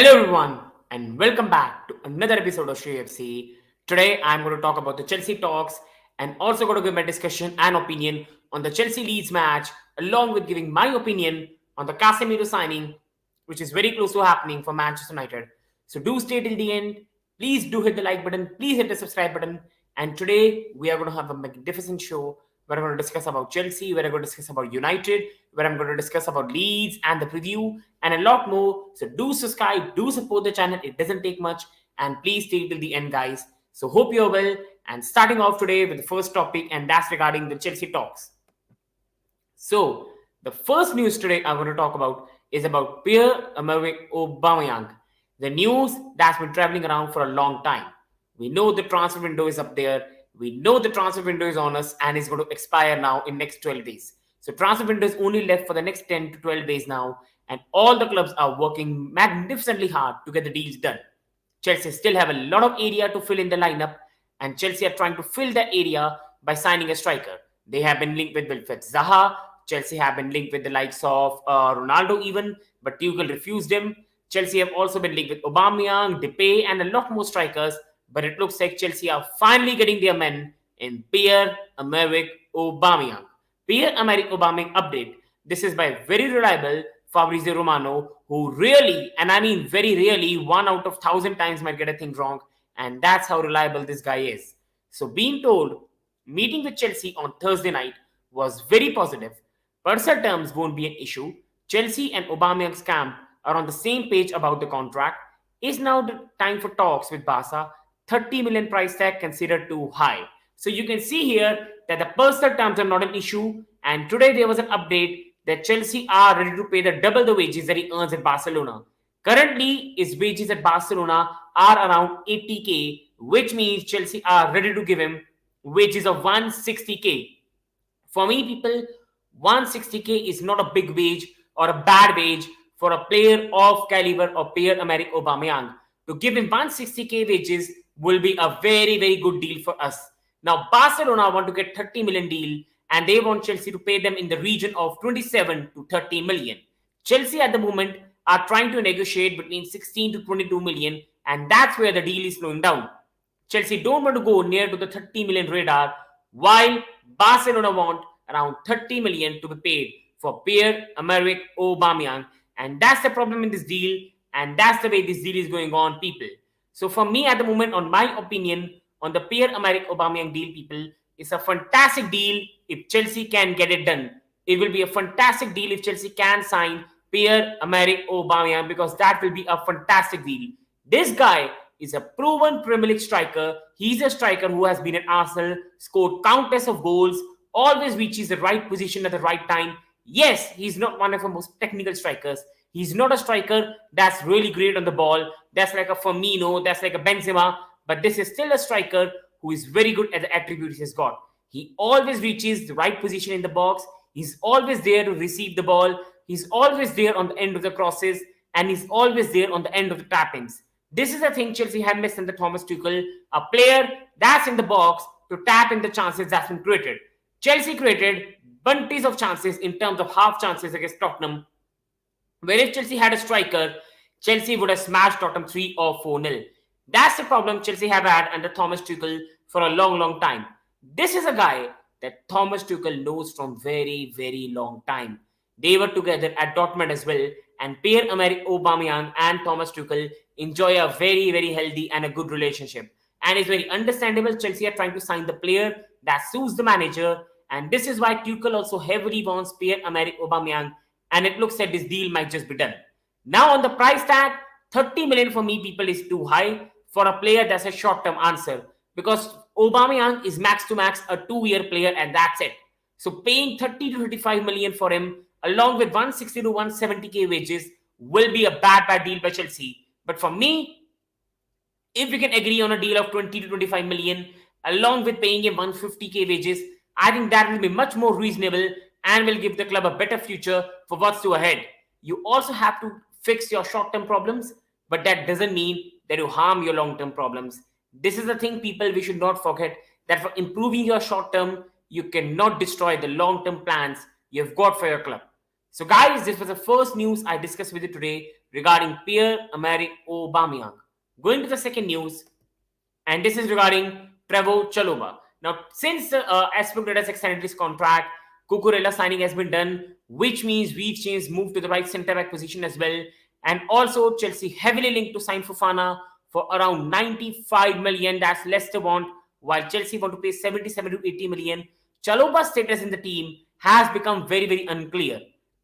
Hello everyone and welcome back to another episode of Shri FC. Today I'm going to talk about the Chelsea talks and also going to give my discussion and opinion on the Chelsea Leeds match along with giving my opinion on the Casemiro signing which is very close to happening for Manchester United. So do stay till the end. Please do hit the like button. Please hit the subscribe button. And today we are going to have a magnificent show where I'm going to discuss about Chelsea, where I'm going to discuss about United, where I'm going to discuss about Leeds and the preview and a lot more. So do subscribe, do support the channel. It doesn't take much. And please stay till the end, guys. So hope you're well. And starting off today with the first topic, and that's regarding the Chelsea talks. So the first news today I'm going to talk about is about Pierre-Emerick Aubameyang. The news that's been traveling around for a long time. We know the transfer window is up there. We know the transfer window is on us and is going to expire now in next 12 days. So transfer window is only left for the next 10 to 12 days now. And all the clubs are working magnificently hard to get the deals done. Chelsea still have a lot of area to fill in the lineup. And Chelsea are trying to fill that area by signing a striker. They have been linked with Wilfried Zaha. Chelsea have been linked with the likes of Ronaldo even. But Tuchel refused him. Chelsea have also been linked with Aubameyang, Depay and a lot more strikers. But it looks like Chelsea are finally getting their men in Pierre-Emerick Aubameyang. Pierre-Emerick Aubameyang update. This is by very reliable Fabrizio Romano, who really, and I mean very really, 1 out of 1,000 times might get a thing wrong. And that's how reliable this guy is. So being told, meeting with Chelsea on Thursday night was very positive. Personal terms won't be an issue. Chelsea and Aubameyang's camp are on the same page about the contract. Is now the time for talks with Barca. 30 million price tag considered too high. So you can see here that the personal terms are not an issue. And today there was an update that Chelsea are ready to pay the double the wages that he earns at Barcelona. Currently, his wages at Barcelona are around 80k, which means Chelsea are ready to give him wages of 160k. For me, people, 160k is not a big wage or a bad wage for a player of caliber of Pierre-Emerick Aubameyang. To give him 160k wages will be a very, very good deal for us. Now, Barcelona want to get 30 million deal and they want Chelsea to pay them in the region of 27 to 30 million. Chelsea at the moment are trying to negotiate between 16 to 22 million and that's where the deal is slowing down. Chelsea don't want to go near to the 30 million radar while Barcelona want around 30 million to be paid for Pierre-Emerick Aubameyang, and that's the problem in this deal and that's the way this deal is going on, people. So for me at the moment, on my opinion, on the Pierre-Emerick Aubameyang deal, people, it's a fantastic deal if Chelsea can get it done. It will be a fantastic deal if Chelsea can sign Pierre-Emerick Aubameyang because that will be a fantastic deal. This guy is a proven Premier League striker. He's a striker who has been at Arsenal, scored countless of goals, always reaches the right position at the right time. Yes, he's not one of the most technical strikers. He's not a striker that's really great on the ball. That's like a Firmino, that's like a Benzema. But this is still a striker who is very good at the attributes he's got. He always reaches the right position in the box. He's always there to receive the ball. He's always there on the end of the crosses. And he's always there on the end of the tap-ins. This is the thing Chelsea had missed under Thomas Tuchel. A player that's in the box to tap in the chances that's been created. Chelsea created bunties of chances in terms of half chances against Tottenham. Where if Chelsea had a striker, Chelsea would have smashed Tottenham 3 or 4-0. That's the problem Chelsea have had under Thomas Tuchel for a long, long time. This is a guy that Thomas Tuchel knows from very, very long time. They were together at Dortmund as well. And Pierre-Emerick Aubameyang and Thomas Tuchel enjoy a very, very healthy and a good relationship. And it's very understandable Chelsea are trying to sign the player that suits the manager. And this is why Tuchel also heavily wants Pierre-Emerick Aubameyang. And it looks like this deal might just be done. Now on the price tag, 30 million for me, people, is too high for a player that's a short-term answer. Because Aubameyang is max to max a 2-year player and that's it. So paying 30 to 35 million for him along with 160 to 170k wages will be a bad deal by Chelsea. But for me, if we can agree on a deal of 20 to 25 million along with paying him 150k wages, I think that will be much more reasonable and will give the club a better future for what's to ahead. You also have to fix your short-term problems, but that doesn't mean that you harm your long-term problems. This is the thing, people, we should not forget that for improving your short-term, you cannot destroy the long-term plans you've got for your club. So guys, this was the first news I discussed with you today regarding Pierre-Emerick Aubameyang. Going to the second news, and this is regarding Trevor Chalobah. Now, since the Aspect has extended his contract, Cucurella signing has been done, which means we've changed move to the right centre back position as well. And also, Chelsea heavily linked to sign Fofana for around 95 million. That's Leicester want, while Chelsea want to pay 77 to 80 million. Chalobah's status in the team has become very, very unclear.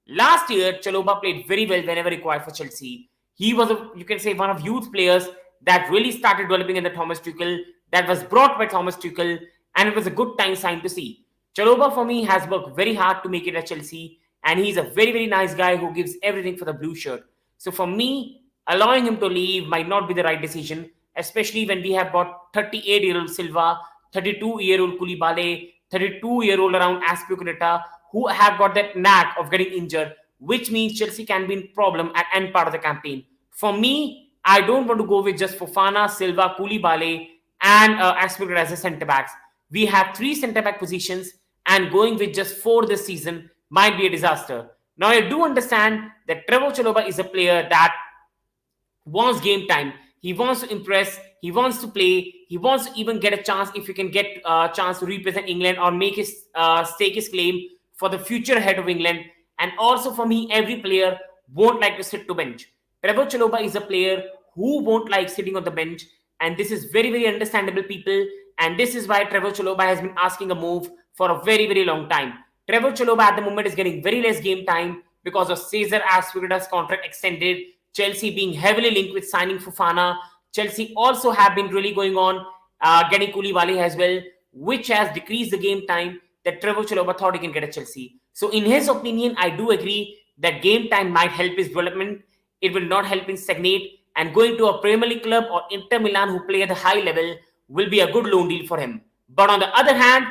Last year, Chalobah played very well whenever required for Chelsea. He was, you can say, one of youth players that really started developing in the Thomas Tuchel, that was brought by Thomas Tuchel, and it was a good time sign to see. Chalobah, for me, has worked very hard to make it at Chelsea, and he's a very, very nice guy who gives everything for the blue shirt. So for me, allowing him to leave might not be the right decision, especially when we have got 38-year-old Silva, 32-year-old Koulibaly, 32-year-old around Aspilicueta, who have got that knack of getting injured, which means Chelsea can be in problem at end part of the campaign. For me, I don't want to go with just Fofana, Silva, Koulibaly, and Aspilicueta as a centre backs. We have 3 centre back positions, and going with just 4 this season might be a disaster. Now, I do understand that Trevor Chalobah is a player that wants game time. He wants to impress. He wants to play. He wants to even get a chance if he can get a chance to represent England or make his stake his claim for the future ahead of England. And also for me, every player won't like to sit to bench. Trevor Chalobah is a player who won't like sitting on the bench. And this is very, very understandable, people. And this is why Trevor Chalobah has been asking a move for a very, very long time. Trevor Chalobah at the moment is getting very less game time because of Cesar Azpilicueta's contract extended, Chelsea being heavily linked with signing Fofana. Chelsea also have been really going on getting Koulibaly as well, which has decreased the game time that Trevor Chalobah thought he can get at Chelsea. So in his opinion, I do agree that game time might help his development. It will not help him stagnate, and going to a Premier League club or Inter Milan who play at a high level will be a good loan deal for him. But on the other hand,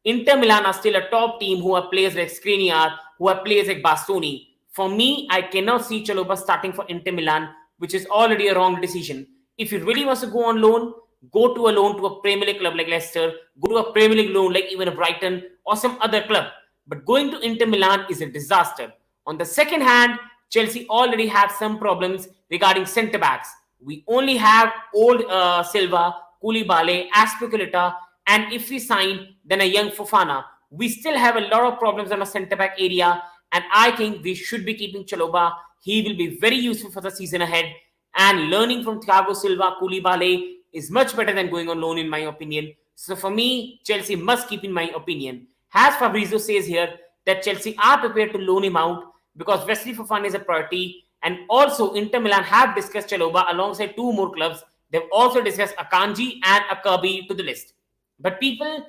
Inter Milan are still a top team who have players like Skriniar, who have players like Bastoni. For me, I cannot see Chalobah starting for Inter Milan, which is already a wrong decision. If he really wants to go on loan, go to a loan to a Premier League club like Leicester, go to a Premier League loan like even a Brighton or some other club. But going to Inter Milan is a disaster. On the second hand, Chelsea already have some problems regarding centre backs. We only have old Silva, Koulibaly, Aspilicueta, and if we sign, then a young Fofana. We still have a lot of problems on the centre back area, and I think we should be keeping Chalobah. He will be very useful for the season ahead, and learning from Thiago Silva, Koulibaly is much better than going on loan, in my opinion. So for me, Chelsea must keep, in my opinion. As Fabrizio says here, that Chelsea are prepared to loan him out because Wesley Fofana is a priority, and also Inter Milan have discussed Chalobah alongside 2 more clubs. They've also discussed Akanji and Akabi to the list. But people,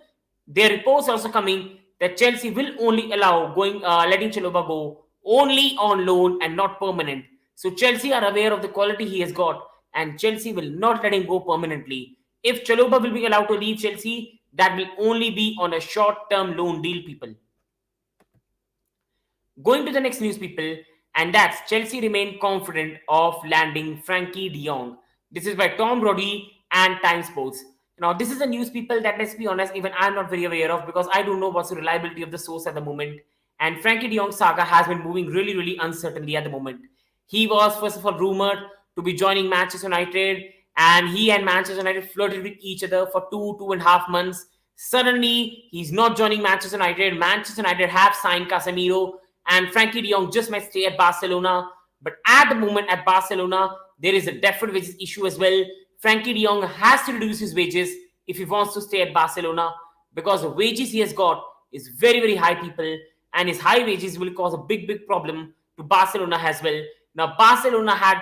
their reports also coming that Chelsea will only allow letting Chalobah go only on loan and not permanent. So Chelsea are aware of the quality he has got, and Chelsea will not let him go permanently. If Chalobah will be allowed to leave Chelsea, that will only be on a short-term loan deal, people. Going to the next news, people, and that's Chelsea remain confident of landing Frenkie de Jong. This is by Tom Roddy and Time Sports. Now, this is a news, people, that, let's be honest, even I'm not very aware of because I don't know what's the reliability of the source at the moment. And Frenkie de Jong saga has been moving really, really uncertainly at the moment. He was, first of all, rumored to be joining Manchester United, and he and Manchester United flirted with each other for 2.5 months. Suddenly, he's not joining Manchester United. Manchester United have signed Casemiro, and Frenkie de Jong just might stay at Barcelona. But at the moment at Barcelona, there is a deferred wages issue as well. Frenkie de Jong has to reduce his wages if he wants to stay at Barcelona because the wages he has got is very, very high, people, and his high wages will cause a big, big problem to Barcelona as well. Now, Barcelona had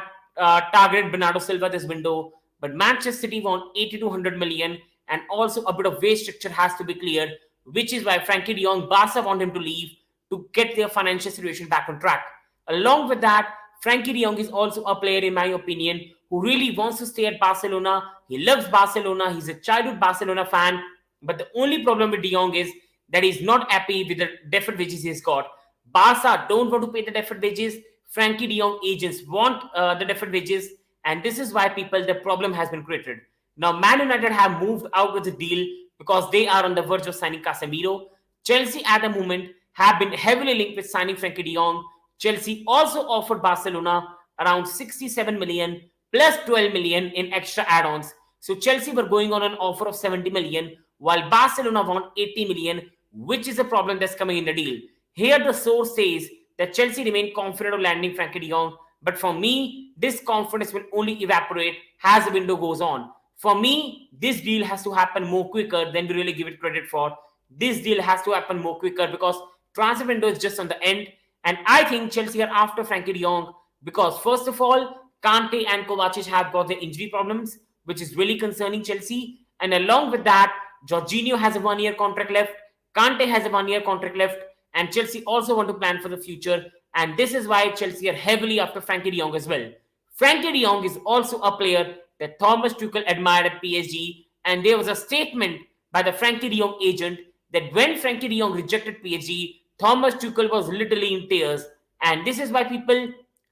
targeted Bernardo Silva this window, but Manchester City want 80 to 100 million, and also a bit of wage structure has to be cleared, which is why Frenkie de Jong, Barca want him to leave to get their financial situation back on track. Along with that, Frenkie de Jong is also a player, in my opinion, who really wants to stay at Barcelona. He loves Barcelona. He's a childhood Barcelona fan. But the only problem with de Jong is that he's not happy with the deferred wages he's got. Barca don't want to pay the deferred wages. Frenkie de Jong agents want the deferred wages. And this is why, people, the problem has been created. Now, Man United have moved out with the deal because they are on the verge of signing Casemiro. Chelsea at the moment have been heavily linked with signing Frenkie de Jong. Chelsea also offered Barcelona around 67 million plus 12 million in extra add-ons. So Chelsea were going on an offer of 70 million, while Barcelona want 80 million, which is a problem that's coming in the deal. Here the source says that Chelsea remain confident of landing Frenkie de Jong, but for me, this confidence will only evaporate as the window goes on. For me, this deal has to happen more quicker than we really give it credit for. This deal has to happen more quicker because transfer window is just on the end. And I think Chelsea are after Frenkie de Jong because, first of all, Kante and Kovacic have got their injury problems, which is really concerning Chelsea. And along with that, Jorginho has a 1-year contract left. Kante has a 1-year contract left. And Chelsea also want to plan for the future. And this is why Chelsea are heavily after Frenkie de Jong as well. Frenkie de Jong is also a player that Thomas Tuchel admired at PSG. And there was a statement by the Frenkie de Jong agent that when Frenkie de Jong rejected PSG, Thomas Tuchel was literally in tears. And this is why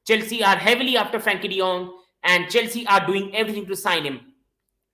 Chelsea are heavily after Frenkie de Jong and Chelsea are doing everything to sign him.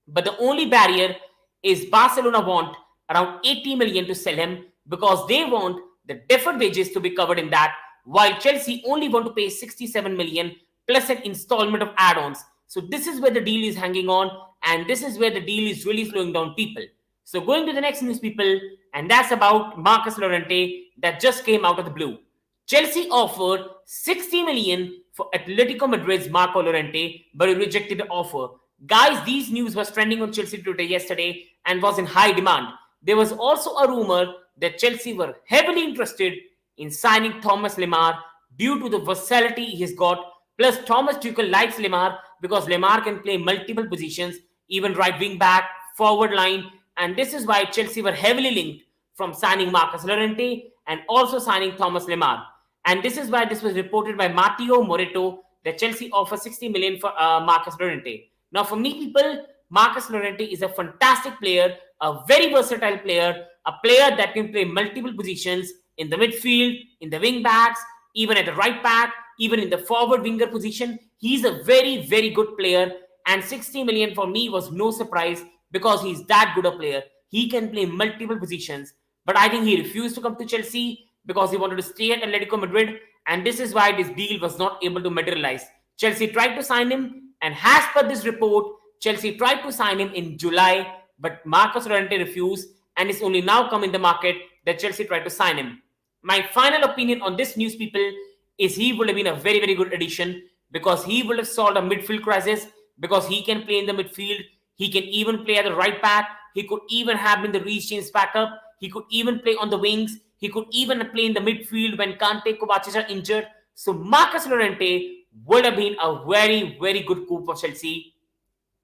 But the only barrier is Barcelona want around 80 million to sell him because they want the deferred wages to be covered in that, while Chelsea only want to pay 67 million plus an installment of add-ons. So this is where the deal is hanging on, and this is where the deal is really slowing down people. So going to the next news, people, and that's about Marcus Llorente that just came out of the blue. Chelsea offered 60 million for Atletico Madrid's Marco Llorente, but he rejected the offer. Guys, these news was trending on Chelsea Twitter yesterday and was in high demand. There was also a rumor that Chelsea were heavily interested in signing Thomas Lemar due to the versatility he's got. Plus, Thomas Tuchel likes Lemar because Lemar can play multiple positions, even right wing back, forward line. And this is why Chelsea were heavily linked from signing Marcus Llorente and also signing Thomas Lemar. And this is why this was reported by Matteo Moretto that Chelsea offers 60 million for Marcus Llorente. Now, for me, people, Marcus Llorente is a fantastic player, a very versatile player, a player that can play multiple positions in the midfield, in the wing backs, even at the right back, even in the forward winger position. He's a very, very good player. And 60 million for me was no surprise because he's that good a player. He can play multiple positions. But I think he refused to come to Chelsea because he wanted to stay at Atletico Madrid. And this is why this deal was not able to materialize. Chelsea tried to sign him. And as per this report, Chelsea tried to sign him in July. But Marcus Llorente refused. And it's only now come in the market that Chelsea tried to sign him. My final opinion on this news, people, is he would have been a very, very good addition because he would have solved a midfield crisis because he can play in the midfield. He can even play at the right back. He could even have been the Reece James backup. He could even play on the wings. He could even play in the midfield when Kante, Kovacic are injured. So Marcus Llorente would have been a very, very good coup for Chelsea.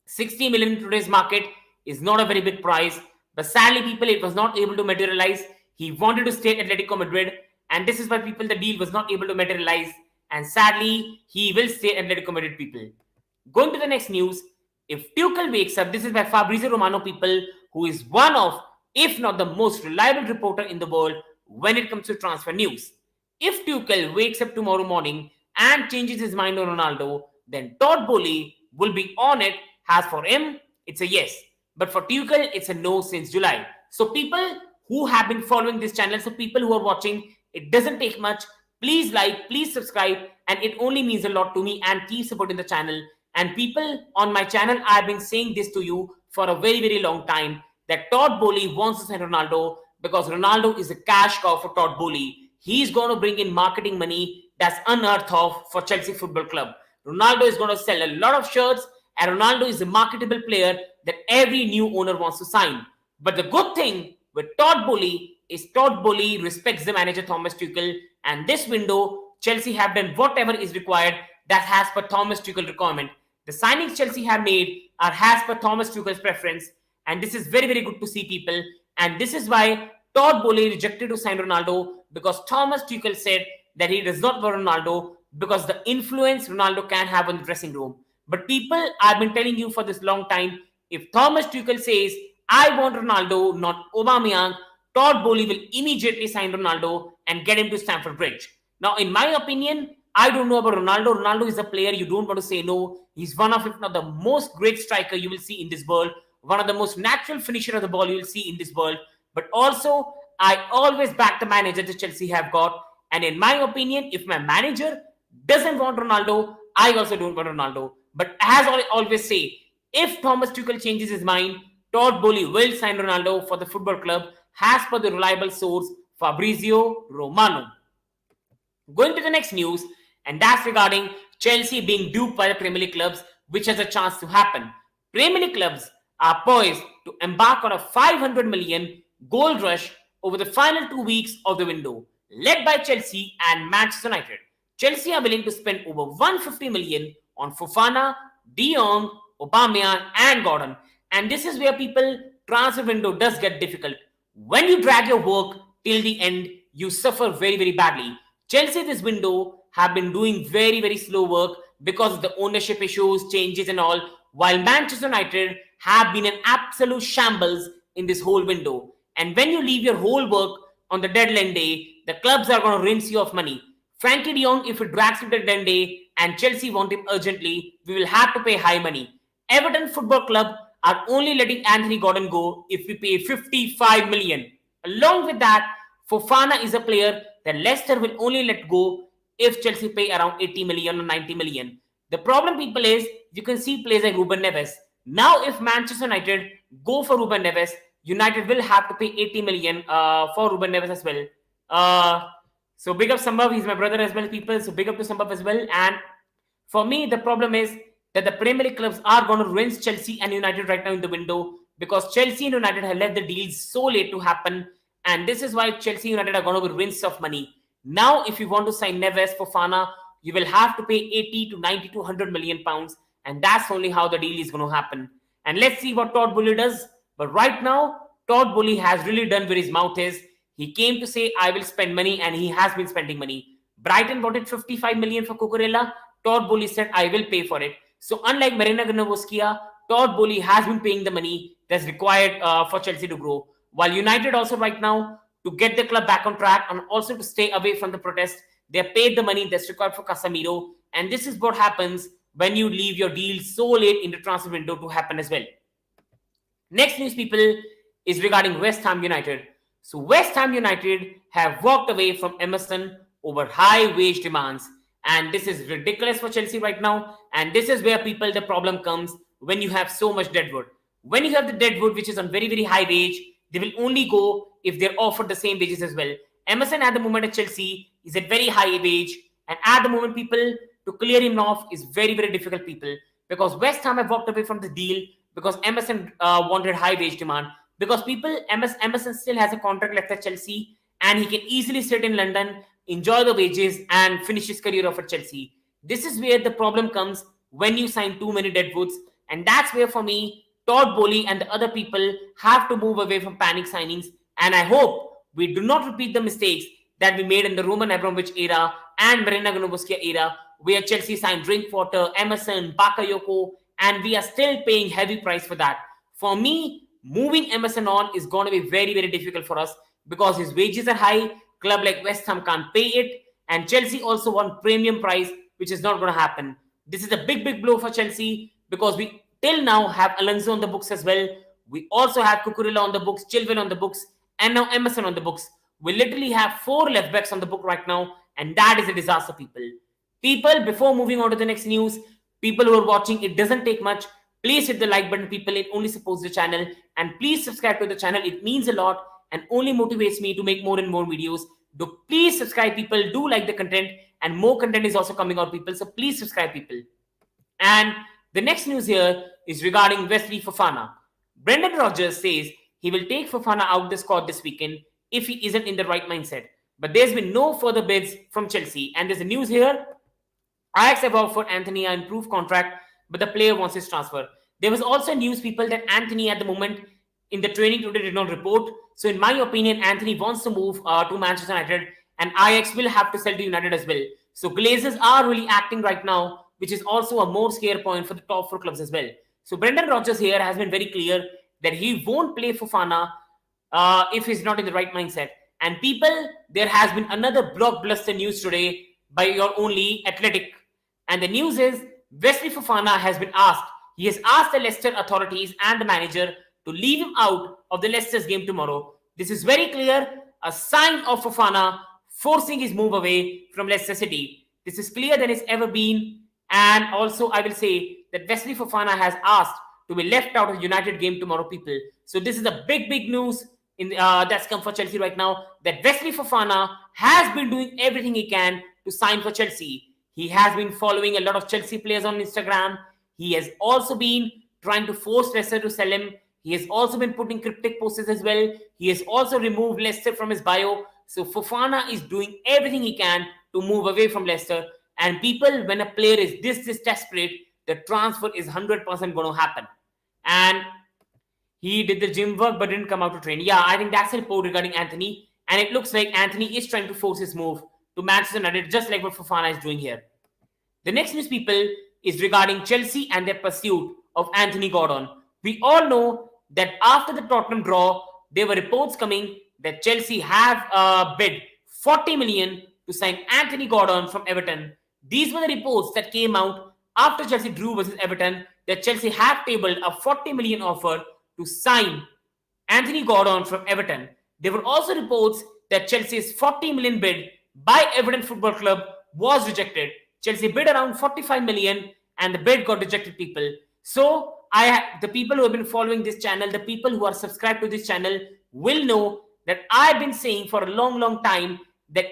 60 million in today's market is not a very big price. But sadly, people, it was not able to materialize. He wanted to stay at Atletico Madrid. And this is why, people, the deal was not able to materialize. And sadly, he will stay at Atletico Madrid, people. Going to the next news. If Tuchel wakes up, this is by Fabrizio Romano, people, who is one of, if not the most reliable reporter in the world when it comes to transfer news. If Tuchel wakes up tomorrow morning and changes his mind on Ronaldo, then Todd Boehly will be on it. As for him, it's a yes. But for Tuchel, it's a no since July. So people who have been following this channel, so people who are watching, it doesn't take much. Please like, please subscribe, and it only means a lot to me, and keep supporting the channel. And people on my channel, I've been saying this to you for a very, very long time, that Todd Boehly wants to sign Ronaldo because Ronaldo is a cash cow for Todd Boehly. He's going to bring in marketing money that's unheard of for Chelsea Football Club. Ronaldo is going to sell a lot of shirts, and Ronaldo is a marketable player that every new owner wants to sign. But the good thing with Todd Boehly is Todd Boehly respects the manager Thomas Tuchel, and this window, Chelsea have done whatever is required that has per Thomas Tuchel requirement. The signings Chelsea have made are as per Thomas Tuchel's preference, and this is very, very good to see, people. And this is why Todd Boehly rejected to sign Ronaldo, because Thomas Tuchel said that he does not want Ronaldo because the influence Ronaldo can have on the dressing room. But people, I've been telling you for this long time, if Thomas Tuchel says, I want Ronaldo, not Aubameyang, Todd Boehly will immediately sign Ronaldo and get him to Stamford Bridge. Now, in my opinion, I don't know about Ronaldo. Ronaldo is a player you don't want to say no. He's one of, if not the most great striker you will see in this world. One of the most natural finisher of the ball you will see in this world. But also, I always back the manager that Chelsea have got. And in my opinion, if my manager doesn't want Ronaldo, I also don't want Ronaldo. But as I always say, if Thomas Tuchel changes his mind, Todd Bowley will sign Ronaldo for the football club, as per the reliable source Fabrizio Romano. Going to the next news, and that's regarding Chelsea being duped by the Premier League clubs, which has a chance to happen. Premier League clubs are poised to embark on a 500 million gold rush over the final 2 weeks of the window, led by Chelsea and Manchester United. Chelsea are willing to spend over 150 million on Fofana, De Jong, Aubameyang, and Gordon. And this is where people transfer window does get difficult. When you drag your work till the end, you suffer very, very badly. Chelsea this window have been doing very, very slow work because of the ownership issues, changes and all, while Manchester United have been an absolute shambles in this whole window. And when you leave your whole work on the deadline day, the clubs are going to rinse you of money. Frenkie de Jong, if it drags to the deadline day and Chelsea want him urgently, we will have to pay high money. Everton Football Club are only letting Anthony Gordon go if we pay 55 million. Along with that, Fofana is a player that Leicester will only let go if Chelsea pay around 80 million or 90 million. The problem, people, is you can see players like Ruben Neves. Now, if Manchester United go for Ruben Neves, United will have to pay 80 million for Ruben Neves as well. So big up Sambhav, he's my brother as well, people. So big up to Sambhav as well. And for me, the problem is that the Premier League clubs are going to rinse Chelsea and United right now in the window, because Chelsea and United have let the deals so late to happen. And this is why Chelsea United are going to be rinsed of money. Now, if you want to sign Neves, Fofana, you will have to pay 80 to 90 to 100 million pounds. And that's only how the deal is going to happen. And let's see what Todd Bowley does. But right now, Todd Bowley has really done where his mouth is. He came to say, I will spend money, and he has been spending money. Brighton wanted 55 million for Cucurella. Todd Bowley said, I will pay for it. So unlike Marina Gnabry, Todd Bowley has been paying the money that's required for Chelsea to grow. While United also right now, to get the club back on track and also to stay away from the protest, they have paid the money that's required for Casemiro. And this is what happens when you leave your deal so late in the transfer window to happen as well. Next news, people, is regarding West Ham United. So West Ham United have walked away from Emerson over high wage demands. And this is ridiculous for Chelsea right now. And this is where, people, the problem comes when you have so much deadwood. When you have the deadwood, which is on very, very high wage, they will only go if they're offered the same wages as well. Emerson at the moment at Chelsea is at very high wage. And at the moment, people, to clear him off is very, very difficult, people. Because West Ham have walked away from the deal because Emerson wanted high wage demand. Because, people, Emerson still has a contract left at Chelsea, and he can easily sit in London, enjoy the wages, and finish his career off at Chelsea. This is where the problem comes when you sign too many deadwoods. And that's where, for me, Todd Bowley and the other people have to move away from panic signings. And I hope we do not repeat the mistakes that we made in the Roman Abramovich era and Marina Gnabry era, where Chelsea signed Drinkwater, Emerson, Bakayoko, and we are still paying heavy price for that. For me, moving Emerson on is going to be very, very difficult for us because his wages are high. Club like West Ham can't pay it. And Chelsea also want premium price, which is not going to happen. This is a big, big blow for Chelsea because we till now have Alonso on the books as well. We also have Cucurella on the books, Chilwell on the books, and now Emerson on the books. We literally have 4 left backs on the book right now, and that is a disaster, people. People, before moving on to the next news, people who are watching, it doesn't take much. Please hit the like button, people. It only supports the channel. And please subscribe to the channel. It means a lot and only motivates me to make more and more videos. Do please subscribe, people. Do like the content, and more content is also coming out, people. So please subscribe, people. And the next news here is regarding Wesley Fofana. Brendan Rodgers says he will take Fofana out the squad this weekend if he isn't in the right mindset. But there's been no further bids from Chelsea. And there's a news here. Ajax have offered Anthony an improved contract, but the player wants his transfer. There was also news, people, that Anthony at the moment in the training today did not report. So in my opinion, Anthony wants to move to Manchester United, and Ajax will have to sell to United as well. So Glazers are really acting right now, which is also a more scare point for the top 4 clubs as well. So Brendan Rodgers here has been very clear that he won't play Fofana if he's not in the right mindset. And people, there has been another blockbuster news today by your only Athletic. And the news is Wesley Fofana has been asked. He has asked the Leicester authorities and the manager to leave him out of the Leicester's game tomorrow. This is very clear, a sign of Fofana forcing his move away from Leicester City. This is clearer than it's ever been. And also, I will say that Wesley Fofana has asked to be left out of the United game tomorrow, people. So this is a big news that's come for Chelsea right now, that Wesley Fofana has been doing everything he can to sign for Chelsea. He has been following a lot of Chelsea players on Instagram. He has also been trying to force Leicester to sell him. He has also been putting cryptic posts as well. He has also removed Leicester from his bio. So Fofana is doing everything he can to move away from Leicester. And people, when a player is this desperate, the transfer is 100% going to happen. And he did the gym work but didn't come out to train. Yeah, I think that's a report regarding Anthony. And it looks like Anthony is trying to force his move to Manchester United, just like what Fofana is doing here. The next news, people, is regarding Chelsea and their pursuit of Anthony Gordon. We all know that after the Tottenham draw, there were reports coming that Chelsea have bid 40 million to sign Anthony Gordon from Everton. These were the reports that came out after Chelsea drew versus Everton, that Chelsea have tabled a 40 million offer to sign Anthony Gordon from Everton. There were also reports that Chelsea's 40 million bid by Everton Football Club was rejected. Chelsea bid around 45 million and the bid got rejected, people. So the people who have been following this channel, the people who are subscribed to this channel will know that I've been saying for a long time that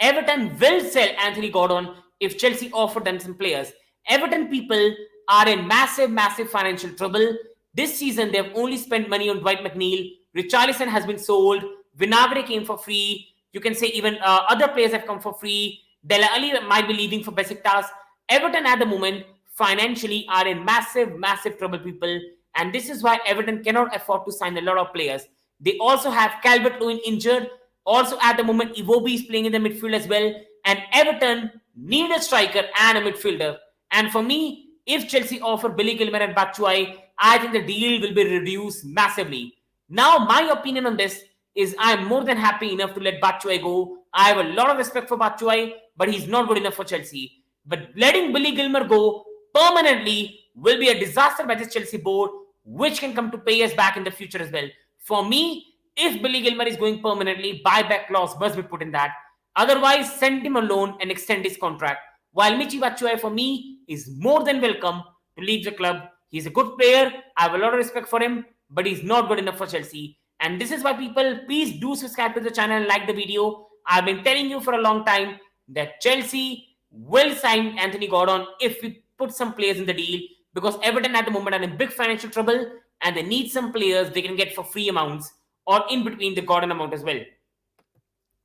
Everton will sell Anthony Gordon if Chelsea offer them some players. Everton people are in massive financial trouble. This season, they've only spent money on Dwight McNeil. Richarlison has been sold. Vinagre came for free. You can say even other players have come for free. Dele Alli might be leaving for Besiktas. Everton at the moment financially are in massive trouble, people. And this is why Everton cannot afford to sign a lot of players. They also have Calvert-Lewin injured. Also at the moment, Iwobi is playing in the midfield as well. And Everton need a striker and a midfielder. And for me, if Chelsea offer Billy Gilmer and Batshuayi, I think the deal will be reduced massively. Now, my opinion on this is I'm more than happy enough to let Batshuayi go. I have a lot of respect for Batshuayi, but he's not good enough for Chelsea. But letting Billy Gilmer go permanently will be a disaster by this Chelsea board, which can come to pay us back in the future as well. For me, if Billy Gilmer is going permanently, buyback clause must be put in that. Otherwise, send him alone and extend his contract. While Michy Batshuayi, for me, is more than welcome to leave the club. He's a good player. I have a lot of respect for him, but he's not good enough for Chelsea. And this is why, people, please do subscribe to the channel and like the video. I've been telling you for a long time that Chelsea will sign Anthony Gordon if we put some players in the deal, because Everton at the moment are in big financial trouble and they need some players they can get for free amounts or in between the Gordon amount as well.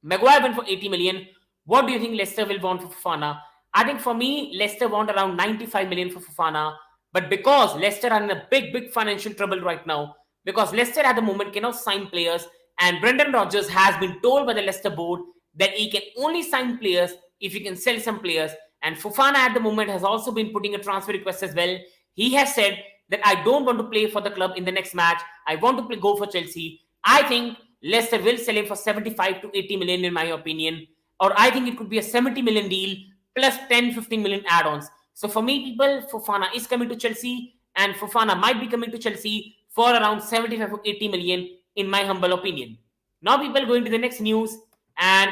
Maguire went for 80 million. What do you think Leicester will want for Fofana? I think for me, Leicester want around 95 million for Fofana. But because Leicester are in a big financial trouble right now, because Leicester at the moment cannot sign players, and Brendan Rodgers has been told by the Leicester board that he can only sign players if he can sell some players. And Fofana at the moment has also been putting a transfer request as well. He has said that I don't want to play for the club in the next match. I want to go for Chelsea. I think Leicester will sell him for 75 to 80 million in my opinion. Or I think it could be a 70 million deal plus 10-15 million add-ons. So for me, people, Fofana is coming to Chelsea, and Fofana might be coming to Chelsea for around 75 to 80 million in my humble opinion. Now, people, going to the next news, and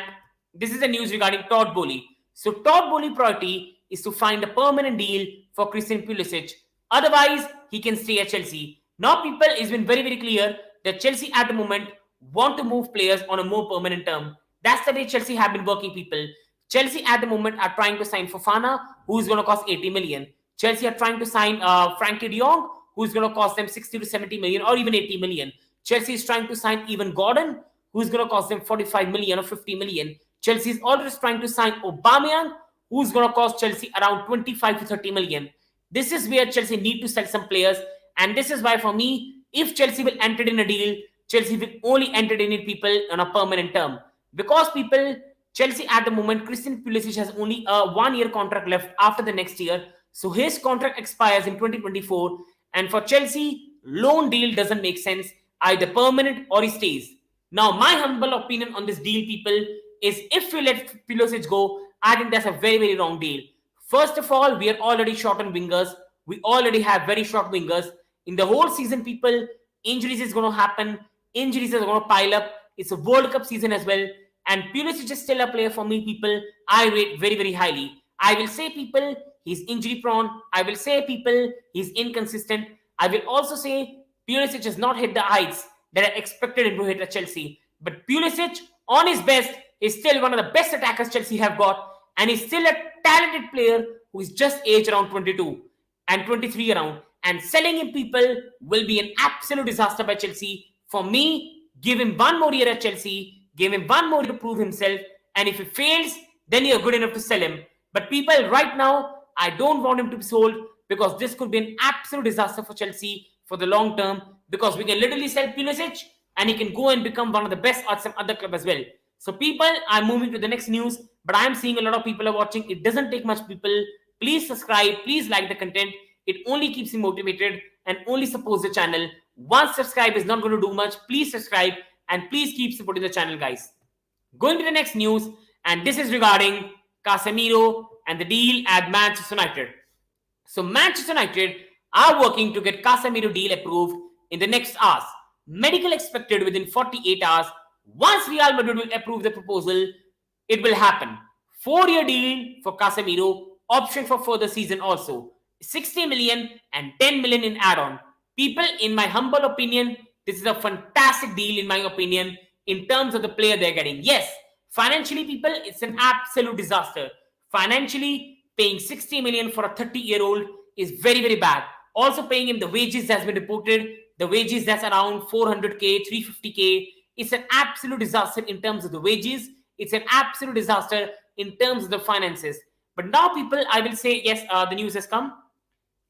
this is the news regarding Todd Boehly. So Todd Boehly priority is to find a permanent deal for Christian Pulisic. Otherwise, he can stay at Chelsea. Now, people, it's been very clear that Chelsea at the moment want to move players on a more permanent term. That's the way Chelsea have been working, people. Chelsea at the moment are trying to sign Fofana, who's going to cost 80 million. Chelsea are trying to sign Frenkie de Jong, who's going to cost them 60 to 70 million or even 80 million. Chelsea is trying to sign even Gordon, who's going to cost them 45 million or 50 million. Chelsea is always trying to sign Aubameyang, who's going to cost Chelsea around 25 to 30 million. This is where Chelsea need to sell some players. And this is why, for me, if Chelsea will enter in a deal, Chelsea will only enter in it, people, on a permanent term. Because, people, Chelsea at the moment, Christian Pulisic has only a 1-year contract left after the next year. So his contract expires in 2024. And for Chelsea, loan deal doesn't make sense, either permanent or he stays. Now, my humble opinion on this deal, people, is if we let Pulisic go, I think that's a very wrong deal. First of all, we are already short on wingers. We already have very short wingers. In the whole season, people, injuries is going to happen. Injuries are going to pile up. It's a World Cup season as well. And Pulisic is still a player for me, people. I rate very highly. I will say, people, he's injury prone. I will say, people, he's inconsistent. I will also say Pulisic has not hit the heights that I expected him to hit at Chelsea. But Pulisic, on his best, is still one of the best attackers Chelsea have got. And he's still a talented player who is just aged around 22 and 23 around. And selling him, people, will be an absolute disaster by Chelsea. For me, give him one more year at Chelsea. Give him one more year to prove himself. And if he fails, then you're good enough to sell him. But people, right now, I don't want him to be sold because this could be an absolute disaster for Chelsea for the long term, because we can literally sell Pulisic and he can go and become one of the best at some other club as well. So people, I'm moving to the next news, but I'm seeing a lot of people are watching. It doesn't take much, people. Please subscribe. Please like the content. It only keeps me motivated and only supports the channel. One subscribe is not going to do much. Please subscribe and please keep supporting the channel, guys. Going to the next news, and this is regarding Casemiro and the deal at Manchester United. So Manchester United are working to get Casemiro deal approved in the next hours. Medical expected within 48 hours. Once Real Madrid will approve the proposal, it will happen. 4-year deal for Casemiro, option for further season also. 60 million and 10 million in add-on. People, in my humble opinion, this is a fantastic deal in my opinion in terms of the player they're getting. Yes, financially, people, it's an absolute disaster. Financially, paying 60 million for a 30-year-old is very, very bad. Also paying him the wages that's been reported, the wages that's around 400k, 350k. It's an absolute disaster in terms of the wages. It's an absolute disaster in terms of the finances. But now, people, I will say, yes, the news has come.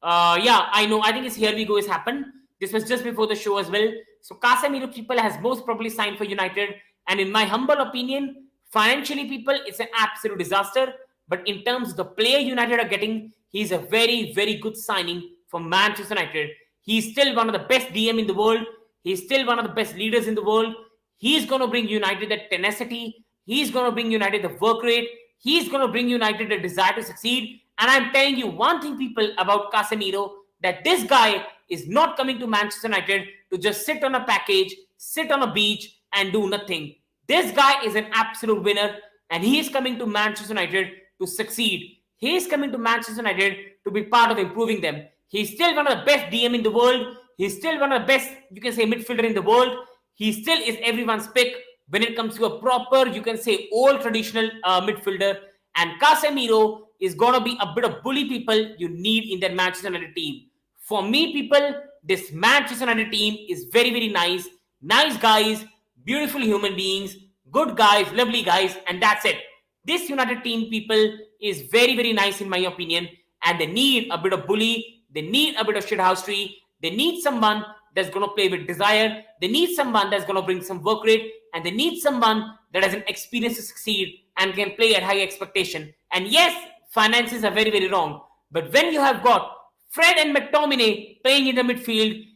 Yeah, I know. I think it's here we go has happened. This was just before the show as well. So Casemiro, people, has most probably signed for United. And in my humble opinion, financially, people, it's an absolute disaster. But in terms of the player United are getting, he's a very, very good signing for Manchester United. He's still one of the best DM in the world. He's still one of the best leaders in the world. He's going to bring United that tenacity. He's going to bring United the work rate. He's going to bring United the desire to succeed. And I'm telling you one thing, people, about Casemiro, that this guy is not coming to Manchester United to just sit on a package, sit on a beach and do nothing. This guy is an absolute winner and he is coming to Manchester United to succeed. He is coming to Manchester United to be part of improving them. He's still one of the best DM in the world. He's still one of the best, you can say, midfielder in the world. He still is everyone's pick when it comes to a proper, you can say, old traditional midfielder. And Casemiro is going to be a bit of bully, people, you need in that Manchester United team. For me, people, this Manchester United team is very, very nice. Nice guys, beautiful human beings, good guys, lovely guys, and that's it. This United team, people, is very, very nice in my opinion. And they need a bit of bully. They need a bit of shithousery. They need someone that's going to play with desire. They need someone that's going to bring some work rate. And they need someone that has an experience to succeed and can play at high expectation. And yes, finances are very, very wrong. But when you have got Fred and McTominay playing in the midfield,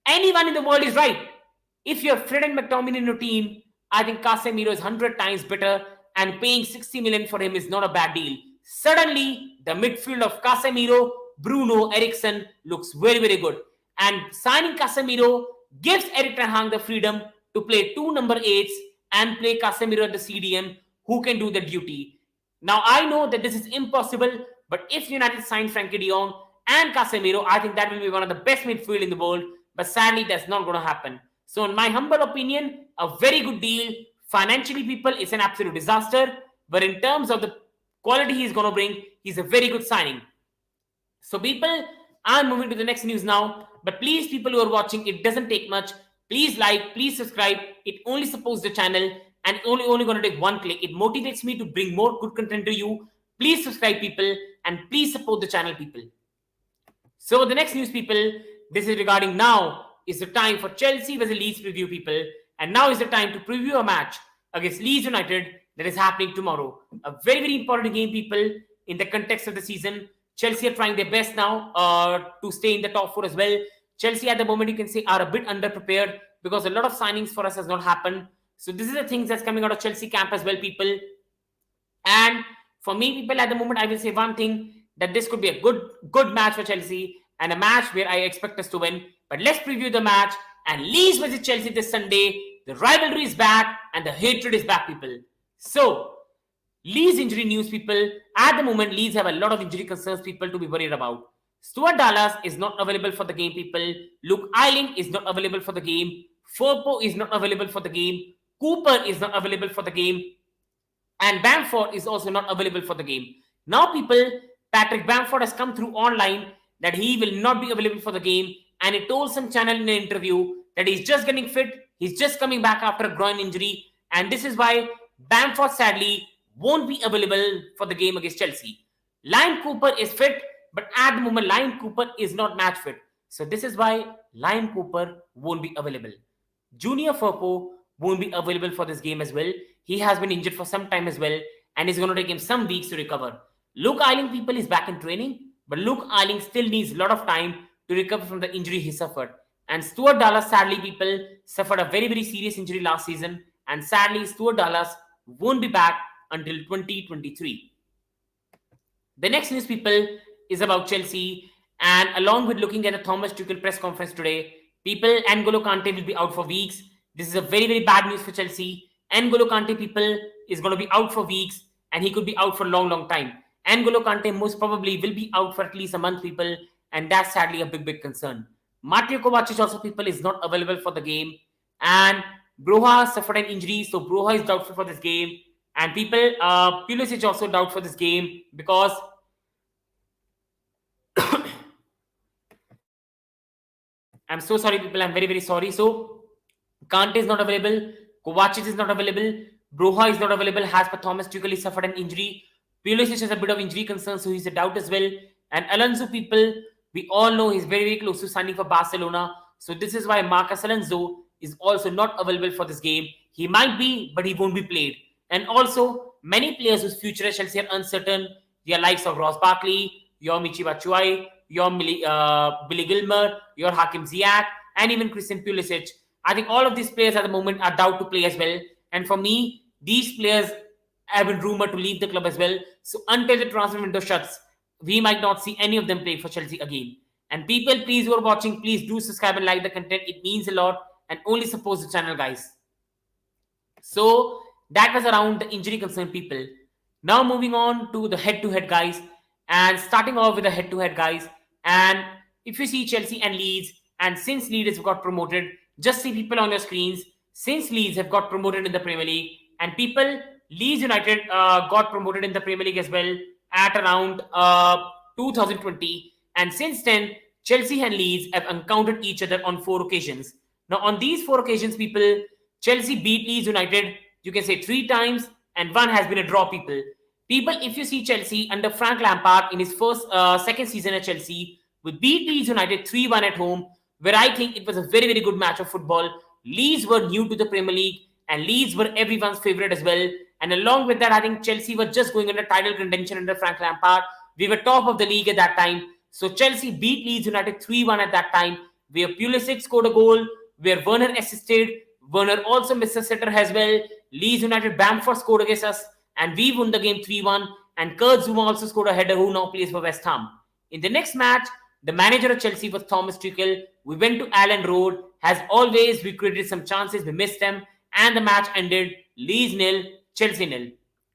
anyone in the world is right. If you have Fred and McTominay in your team, I think Casemiro is 100 times better, and paying 60 million for him is not a bad deal. Suddenly, the midfield of Casemiro, Bruno, Eriksen looks very, very good. And signing Casemiro gives Erik ten Hag the freedom to play 2 number 8s and play Casemiro at the CDM, who can do the duty. Now, I know that this is impossible, but if United sign Frenkie de Jong and Casemiro, I think that will be one of the best midfield in the world. But sadly, that's not going to happen. So in my humble opinion, a very good deal. Financially, people, it's an absolute disaster. But in terms of the quality he's going to bring, he's a very good signing. So people, I'm moving to the next news now. But please, people who are watching, it doesn't take much. Please like, please subscribe. It only supports the channel and only going to take one click. It motivates me to bring more good content to you. Please subscribe, people, and please support the channel, people. So the next news, people, this is regarding now is the time for Chelsea versus Leeds preview, people. And now is the time to preview a match against Leeds United that is happening tomorrow. A very, very important game, people, in the context of the season. Chelsea are trying their best now to stay in the top 4 as well. Chelsea at the moment, you can say, are a bit underprepared because a lot of signings for us has not happened. So this is the things that's coming out of Chelsea camp as well, people. And for me, people, at the moment, I will say one thing, that this could be a good match for Chelsea and a match where I expect us to win. But let's preview the match. And Leeds versus Chelsea this Sunday. The rivalry is back and the hatred is back, people. So Leeds injury news, people. At the moment, Leeds have a lot of injury concerns, people, to be worried about. Stuart Dallas is not available for the game, people. Luke Ayling is not available for the game. Firpo is not available for the game. Cooper is not available for the game. And Bamford is also not available for the game. Now, people, Patrick Bamford has come through online that he will not be available for the game, and he told some channel in an interview that he's just getting fit, he's just coming back after a groin injury, and this is why Bamford sadly won't be available for the game against Chelsea. Liam Cooper is fit, but at the moment Liam Cooper is not match fit, so this is why Liam Cooper won't be available. Junior Firpo won't be available for this game as well. He has been injured for some time as well, and it's going to take him some weeks to recover. Luke Ayling, people, is back in training, but Luke Ayling still needs a lot of time to recover from the injury he suffered. And Stuart Dallas, sadly, people, suffered a very, very serious injury last season, and sadly, Stuart Dallas won't be back until 2023. The next news, people, is about Chelsea, and along with looking at the Thomas Tuchel press conference today, people, N'Golo Kante will be out for weeks. This is a very, very bad news for Chelsea. N'Golo Kante, people, is going to be out for weeks, and he could be out for a long, long time. N'Golo Kante most probably will be out for at least a month, people, and that's sadly a big, big concern. Mateo Kovacic also, people, is not available for the game, and Broha suffered an injury, so Broha is doubtful for this game. And people, Pulisic also doubt for this game because I'm so sorry, people. I'm very, very sorry. So, Kante is not available. Kovacic is not available. Broha is not available. Has per Thomas Tuchel suffered an injury. Pulisic has a bit of injury concern, so he's a doubt as well. And Alonso, people, we all know he's very, very close to signing for Barcelona. So this is why Marcus Alonso is also not available for this game. He might be, but he won't be played. And also, many players whose future at Chelsea are uncertain. The likes of Ross Barkley, your Michy Batshuayi, your Billy Gilmer, your Hakim Ziyech, and even Christian Pulisic. I think all of these players at the moment are doubt to play as well. And for me, these players have been rumored to leave the club as well. So until the transfer window shuts, we might not see any of them play for Chelsea again. And people, please, who are watching, please do subscribe and like the content. It means a lot, and only support the channel, guys. So that was around the injury concern, people. Now moving on to the head-to-head, guys. And starting off with the head-to-head, guys. And if you see Chelsea and Leeds, and since Leeds have got promoted, just see people on your screens, since Leeds have got promoted in the Premier League, and people, Leeds United got promoted in the Premier League as well at around 2020. And since then, Chelsea and Leeds have encountered each other on 4 occasions. Now, on these 4 occasions, people, Chelsea beat Leeds United, you can say 3 times, and 1 has been a draw, people. People, if you see Chelsea under Frank Lampard in his second season at Chelsea, we beat Leeds United 3-1 at home, where I think it was a very, very good match of football. Leeds were new to the Premier League, and Leeds were everyone's favourite as well. And along with that, I think Chelsea were just going under title contention under Frank Lampard. We were top of the league at that time. So Chelsea beat Leeds United 3-1 at that time, where Pulisic scored a goal, where Werner assisted. Werner also missed a sitter as well. Leeds United, Bamford scored against us, and we won the game 3-1. And Kurt Zouma also scored a header, who now plays for West Ham. In the next match, the manager of Chelsea was Thomas Tuchel. We went to Elland Road. As always, we created some chances, we missed them, and the match ended Leeds 0, Chelsea 0.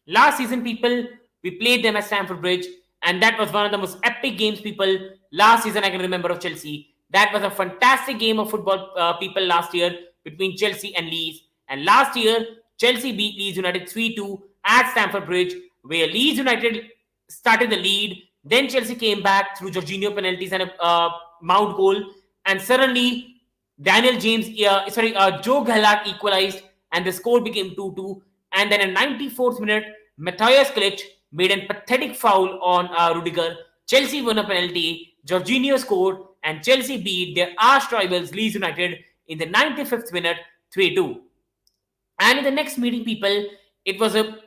Last season, people, we played them at Stamford Bridge, and that was one of the most epic games, people, last season I can remember of Chelsea. That was a fantastic game of football, people, last year between Chelsea and Leeds. And last year, Chelsea beat Leeds United 3-2 at Stamford Bridge, where Leeds United started the lead. Then Chelsea came back through Jorginho penalties and a Mount goal, and suddenly Joe Gallagher equalized, and the score became 2-2. And then in 94th minute, Matthias Klic made a pathetic foul on Rudiger. Chelsea won a penalty. Jorginho scored, and Chelsea beat their arch rivals Leeds United in the 95th minute 3-2. And in the next meeting, people, it was a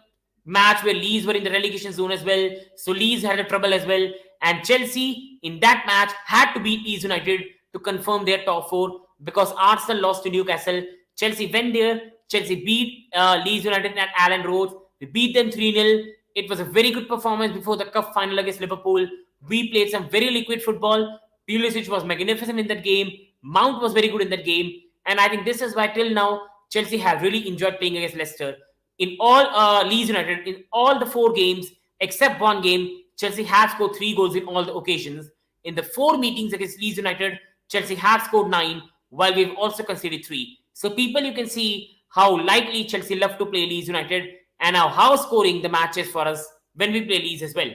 match where Leeds were in the relegation zone as well. So Leeds had a trouble as well. And Chelsea in that match had to beat Leeds United to confirm their top 4 because Arsenal lost to Newcastle. Chelsea went there. Chelsea beat Leeds United at Elland Road. We beat them 3-0. It was a very good performance before the cup final against Liverpool. We played some very liquid football. Pulisic was magnificent in that game. Mount was very good in that game. And I think this is why till now, Chelsea have really enjoyed playing against Leicester. In all Leeds United, in all the 4 games except one game, Chelsea have scored 3 goals in all the occasions. In the 4 meetings against Leeds United, Chelsea have scored 9, while we've also conceded 3. So people, you can see how lightly Chelsea love to play Leeds United and how scoring the matches for us when we play Leeds as well.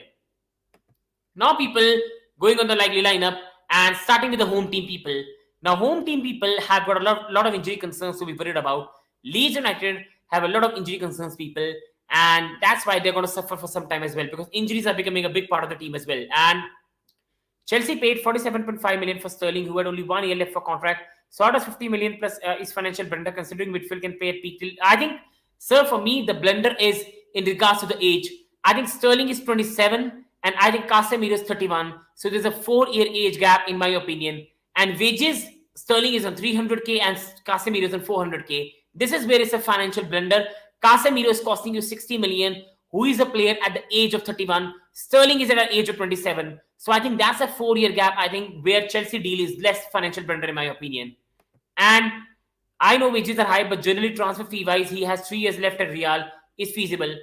Now people, going on the likely lineup and starting with the home team people. Now home team people have got a lot of injury concerns to be worried about. Leeds United have a lot of injury concerns people, and that's why they're going to suffer for some time as well, because injuries are becoming a big part of the team as well. And Chelsea paid 47.5 million for Sterling, who had only 1 year left for contract. So out of 50 million plus is financial blunder, considering midfield can pay at peak till. I think, sir, for me, the blunder is in regards to the age. I think Sterling is 27 and I think Casemiro is 31. So there's a 4-year age gap in my opinion. And wages, Sterling is on 300k and Casemiro is on 400k. This is where it's a financial blunder. Casemiro is costing you 60 million, who is a player at the age of 31. Sterling is at the age of 27. So I think that's a 4-year gap, I think, where Chelsea deal is less financial blunder in my opinion. And I know wages are high, but generally transfer fee-wise, he has 3 years left at Real, is feasible.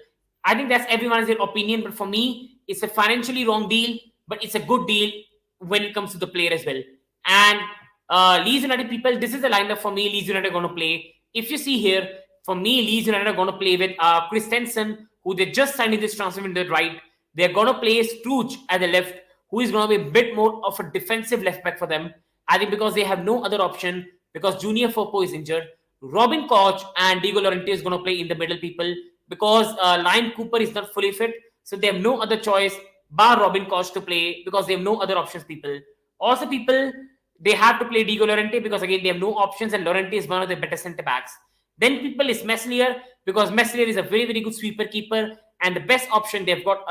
I think that's everyone's opinion, but for me, it's a financially wrong deal, but it's a good deal when it comes to the player as well. And Leeds United people, this is the lineup for me Leeds United are going to play. If you see here, for me, Leeds United are going to play with Christensen, who they just signed in this transfer window right. They're going to play Struch at the left, who is going to be a bit more of a defensive left back for them. I think because they have no other option, because Junior Firpo is injured. Robin Koch and Diego Llorente is going to play in the middle people, because Lion Cooper is not fully fit. So they have no other choice bar Robin Koch to play, because they have no other options people. Also people, they have to play Diego Llorente because again they have no options and Llorente is one of the better centre backs. Then people is Meslier, because Meslier is a very, very good sweeper keeper and the best option they've got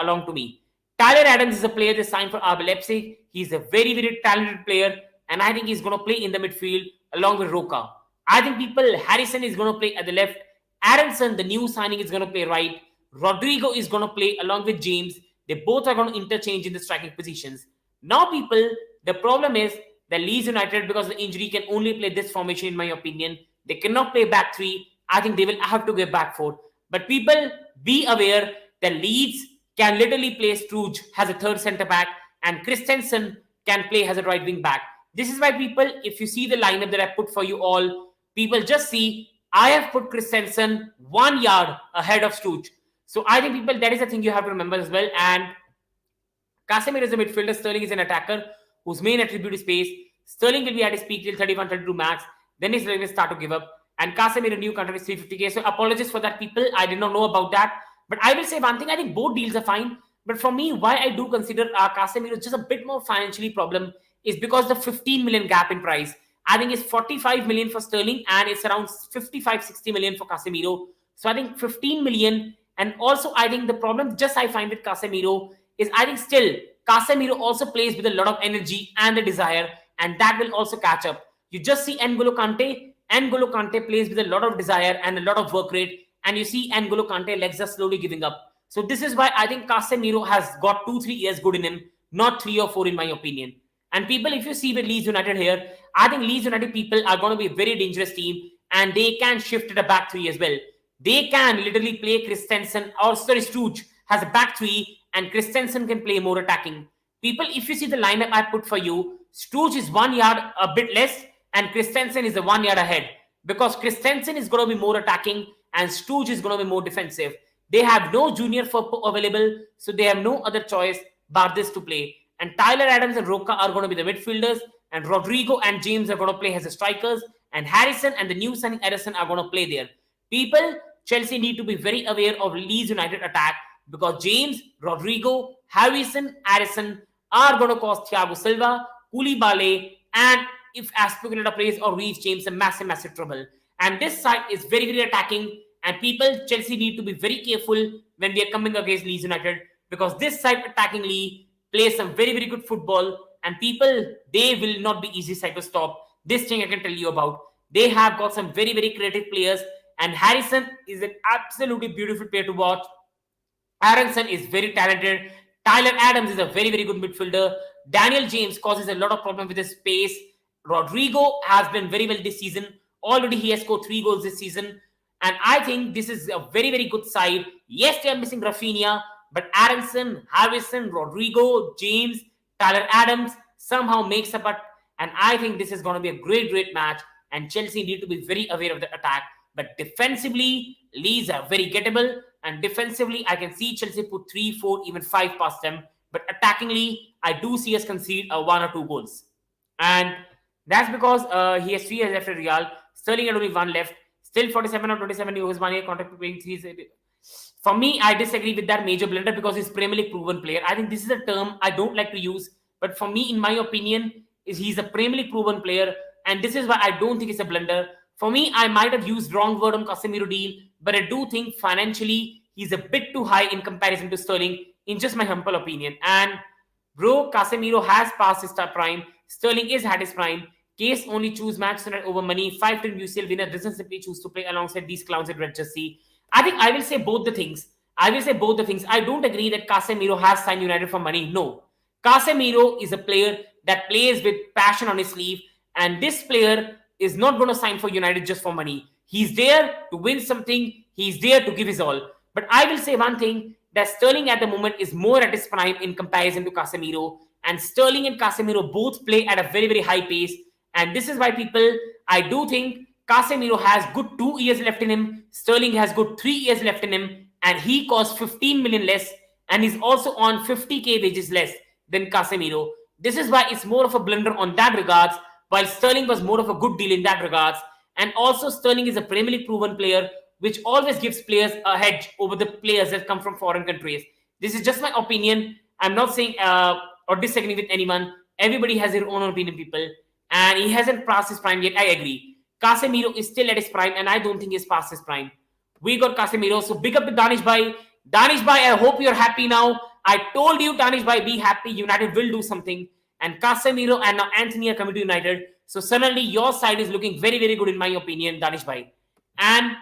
along to me. Tyler Adams is a player they signed for RB Leipzig. He's a very, very talented player and I think he's going to play in the midfield along with Roca. I think people, Harrison is going to play at the left. Aronson, the new signing, is going to play right. Rodrigo is going to play along with James. They both are going to interchange in the striking positions. Now people, the problem is that Leeds United, because of the injury, can only play this formation in my opinion. They cannot play back 3. I think they will have to get back 4. But people, be aware that Leeds can literally play Struge as a third centre back and Christensen can play as a right wing back. This is why people, if you see the lineup that I put for you all, people just see I have put Christensen 1 yard ahead of Struge. So I think people, that is the thing you have to remember as well. And Casemiro is a midfielder, Sterling is an attacker whose main attribute is pace. Sterling will be at his peak till 31-32 max. Then his will start to give up. And Casemiro new contract is 350k. So apologies for that, people. I did not know about that. But I will say one thing. I think both deals are fine. But for me, why I do consider Casemiro just a bit more financially problem is because the 15 million gap in price. I think it's 45 million for Sterling and it's around 55-60 million for Casemiro. So I think 15 million. And also, I think the problem just I find with Casemiro is I think still Casemiro also plays with a lot of energy and the desire, and that will also catch up. You just see N'Golo Kante. N'Golo Kante plays with a lot of desire and a lot of work rate, and you see N'Golo Kante legs are slowly giving up. So this is why I think Casemiro has got 2-3 years good in him, not 3 or 4 in my opinion. And people, if you see with Leeds United here, I think Leeds United people are going to be a very dangerous team, and they can shift to the back 3 as well. They can literally play Christensen or Struge has a back 3 and Christensen can play more attacking. People, if you see the lineup I put for you, Struge is 1 yard a bit less and Christensen is a 1 yard ahead, because Christensen is going to be more attacking and Struge is going to be more defensive. They have no Junior Firpo available, so they have no other choice but this to play. And Tyler Adams and Roca are going to be the midfielders, and Rodrigo and James are going to play as the strikers, and Harrison and the new signing Ederson are going to play there. People, Chelsea need to be very aware of Leeds United attack, because James, Rodrigo, Harrison, Ederson are going to cause Thiago Silva, Koulibaly, and if Aspilicueta plays or Reece James, a massive, massive trouble. And this side is very, very attacking. And people, Chelsea need to be very careful when they are coming against Leeds United, because this side attackingly plays some very, very good football. And people, they will not be easy side to stop. This thing I can tell you about. They have got some very, very creative players. And Harrison is an absolutely beautiful player to watch. Aronson is very talented. Tyler Adams is a very, very good midfielder. Daniel James causes a lot of problems with his pace. Rodrigo has been very well this season. Already he has scored 3 goals this season. And I think this is a very, very good side. Yes, they are missing Raphinha, but Aronson, Harrison, Rodrigo, James, Tyler Adams somehow makes up. And I think this is going to be a great, great match. And Chelsea need to be very aware of the attack. But defensively, Leeds are very gettable. And defensively, I can see Chelsea put 3, 4, even 5 past them. But attackingly, I do see us concede 1 or 2 goals. And that's because he has 3 years left at Real. Sterling had only 1 left. Still 47 or 27 euros, 1 year contract paying 3. For me, I disagree with that major blunder because he's Premier League proven player. I think this is a term I don't like to use. But for me, in my opinion, he's a Premier League proven player. And this is why I don't think it's a blunder. For me, I might have used wrong word on Casemiro deal. But I do think financially, he's a bit too high in comparison to Sterling, in just my humble opinion. And bro, Casemiro has passed his prime. Sterling is had his prime. Case only choose Manchester United over money. 5-10 UCL winner doesn't simply choose to play alongside these clowns at red jersey. I think I will say both the things. I don't agree that Casemiro has signed United for money. No. Casemiro is a player that plays with passion on his sleeve. And this player is not going to sign for United just for money. He's there to win something. He's there to give his all. But I will say one thing, that Sterling at the moment is more at his prime in comparison to Casemiro. And Sterling and Casemiro both play at a very, very high pace. And this is why I do think Casemiro has good 2 years left in him. Sterling has good 3 years left in him. And he costs 15 million less. And he's also on 50k wages less than Casemiro. This is why it's more of a blunder on that regards, while Sterling was more of a good deal in that regards. And also Sterling is a Premier League proven player, which always gives players a hedge over the players that come from foreign countries. This is just my opinion. I'm not saying or disagreeing with anyone. Everybody has their own opinion, people. And he hasn't passed his prime yet. I agree. Casemiro is still at his prime, and I don't think he's past his prime. We got Casemiro. So big up to Danish Bhai. Danish Bhai, I hope you're happy now. I told you, Danish Bhai, be happy. United will do something. And Casemiro and now Anthony are coming to United. So suddenly your side is looking very, very good in my opinion, Danish Bhai. And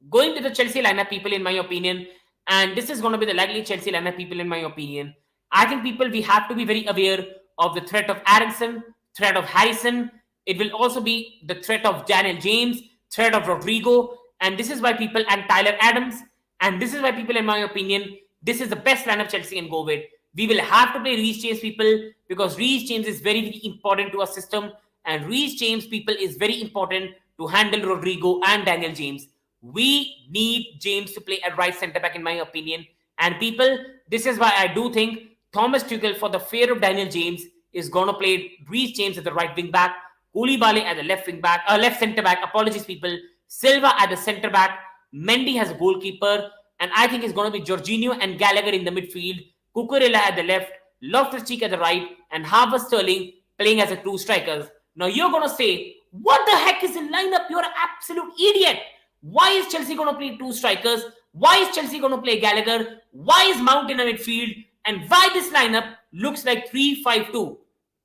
going to the Chelsea lineup, people, in my opinion, and this is going to be the likely Chelsea lineup, people, in my opinion. I think, people, we have to be very aware of the threat of Aronson, threat of Harrison. It will also be the threat of Daniel James, threat of Rodrigo. And this is why, people, and Tyler Adams. And this is why, people, in my opinion, this is the best lineup Chelsea can go with. We will have to play Reece James, people, because Reece James is very, very important to our system. And Reece James, people, is very important to handle Rodrigo and Daniel James. We need James to play at right centre-back, in my opinion. And, people, this is why I do think Thomas Tuchel, for the fear of Daniel James, is going to play Reece James at the right wing-back, Koulibaly at the left centre-back, apologies, people, Silva at the centre-back, Mendy has a goalkeeper, and I think it's going to be Jorginho and Gallagher in the midfield, Cucurella at the left, Loftus-Cheek at the right, and Harvey Sterling playing as a 2 strikers. Now you're going to say, what the heck is the lineup? You're an absolute idiot. Why is Chelsea going to play 2 strikers? Why is Chelsea going to play Gallagher? Why is Mount in the midfield? And why this lineup looks like 3-5-2?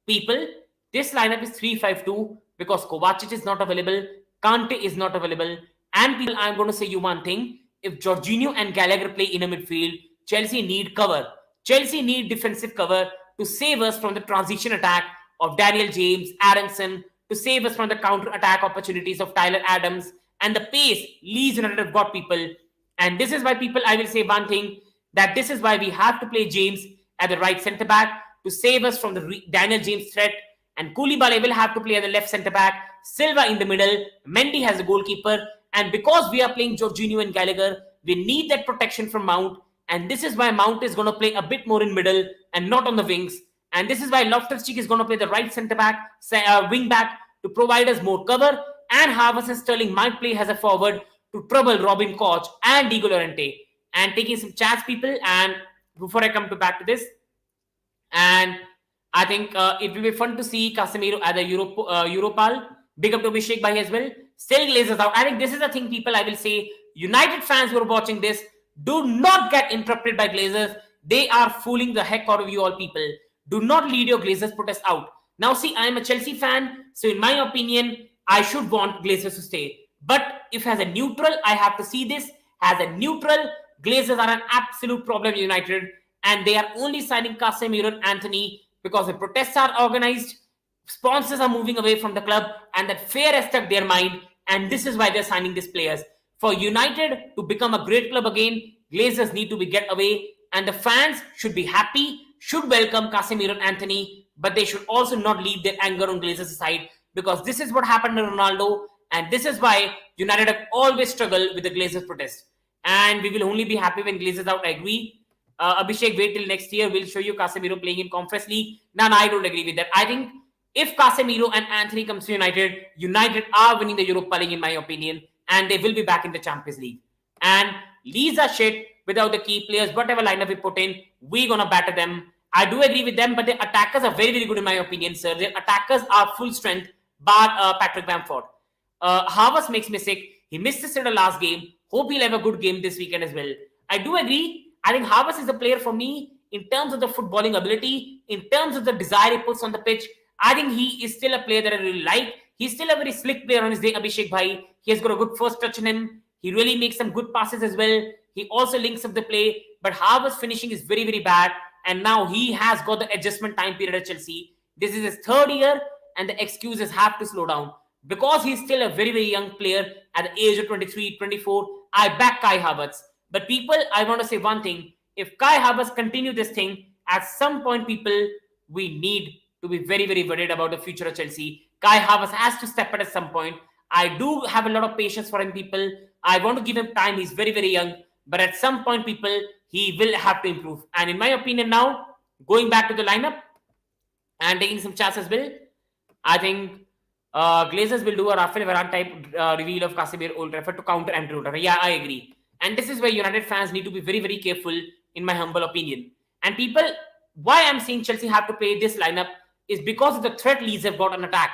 People, this lineup is 3-5-2 because Kovacic is not available, Kante is not available, and, people, I'm going to say you one thing. If Jorginho and Gallagher play in a midfield, Chelsea need cover. Chelsea need defensive cover to save us from the transition attack of Daniel James, Aronson, to save us from the counter-attack opportunities of Tyler Adams, and the pace Leeds United have got, people. And this is why, people, I will say one thing, that this is why we have to play James at the right centre-back to save us from the Daniel James threat. And Koulibaly will have to play at the left centre-back, Silva in the middle, Mendy has a goalkeeper. And because we are playing Jorginho and Gallagher, we need that protection from Mount. And this is why Mount is going to play a bit more in middle and not on the wings. And this is why Loftus-Cheek is going to play the right centre-back, wing-back to provide us more cover. And Harvey Sterling might play as a forward to trouble Robin Koch and Diego Llorente. And taking some chats, people, and before I come back to this, and I think it will be fun to see Casemiro at the Europal. Big up to Abhishek Bhai as well. Still Glazers out. I think this is the thing, people, I will say. United fans who are watching this, do not get interrupted by Glazers. They are fooling the heck out of you all, people. Do not lead your Glazers protest out. Now, see, I am a Chelsea fan, so in my opinion, I should want Glazers to stay. But if as a neutral, I have to see this. As a neutral, Glazers are an absolute problem in United, and they are only signing Casemiro and Anthony because the protests are organized, sponsors are moving away from the club, and that fear has stuck their mind. and this is why they're signing these players. For United to become a great club again, Glazers need to be get away, and the fans should be happy, should welcome Casemiro and Anthony, but they should also not leave their anger on Glazers aside, because this is what happened to Ronaldo, and this is why United have always struggled with the Glazers protest. And we will only be happy when Glazers out. I agree. Abhishek, wait till next year. We'll show you Casemiro playing in Conference League. No, I don't agree with that. I think if Casemiro and Anthony comes to United, United are winning the Europa League in my opinion, and they will be back in the Champions League. And Leeds are shit without the key players. Whatever lineup we put in, we're gonna batter them. I do agree with them, but the attackers are very, very good in my opinion, sir. Their attackers are full strength, bar Patrick Bamford. Havertz makes mistake. He missed the last game. Hope he'll have a good game this weekend as well. I do agree. I think Havertz is the player for me in terms of the footballing ability, in terms of the desire he puts on the pitch. I think he is still a player that I really like. He's still a very slick player on his day, Abhishek Bhai. He has got a good first touch in him. He really makes some good passes as well. He also links up the play. But Havertz finishing is very, very bad. And now he has got the adjustment time period at Chelsea. This is his third year, and the excuses have to slow down. Because he's still a very, very young player at the age of 23, 24, I back Kai Havertz. But people, I want to say one thing. If Kai Havertz continue this thing, at some point, people, we need to be very, very worried about the future of Chelsea. Kai Havertz has to step up at some point. I do have a lot of patience for him, people. I want to give him time. He's very, very young. But at some point, people, he will have to improve. And in my opinion now, going back to the lineup and taking some chances as well, I think Glazers will do a Rafael Varane type reveal of Casemiro Old Trafford to counter Andrew Road. Yeah, I agree. And this is where United fans need to be very, very careful, in my humble opinion. And people, why I'm saying Chelsea have to play this lineup is because of the threat Leeds have got on attack.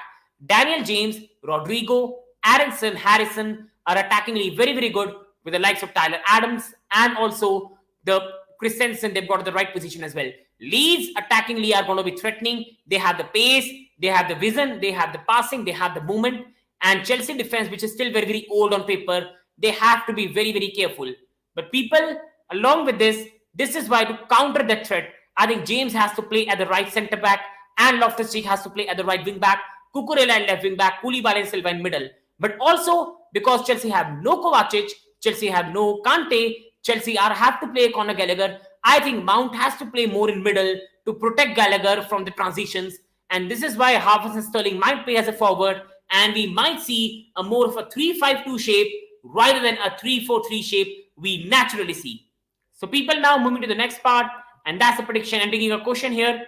Daniel James, Rodrigo, Aronson, Harrison are attackingly very, very good with the likes of Tyler Adams and also the Christensen. They've got the right position as well. Leeds attackingly are going to be threatening. They have the pace, they have the vision, they have the passing, they have the movement. And Chelsea defense, which is still very, very old on paper, they have to be very, very careful. But people, along with this is why to counter that threat, I think James has to play at the right centre back and Loftus-Cheek has to play at the right wing back, Cucurella at left wing back, Koulibaly and Silva in middle. But also, because Chelsea have no Kovacic, Chelsea have no Kante, Chelsea have to play Conor Gallagher, I think Mount has to play more in middle to protect Gallagher from the transitions. And this is why Havertz and Sterling might play as a forward, and we might see a more of a 3-5-2 shape rather than a 3-4-3 shape we naturally see. So people, now moving to the next part, and that's the prediction. I'm taking a question here.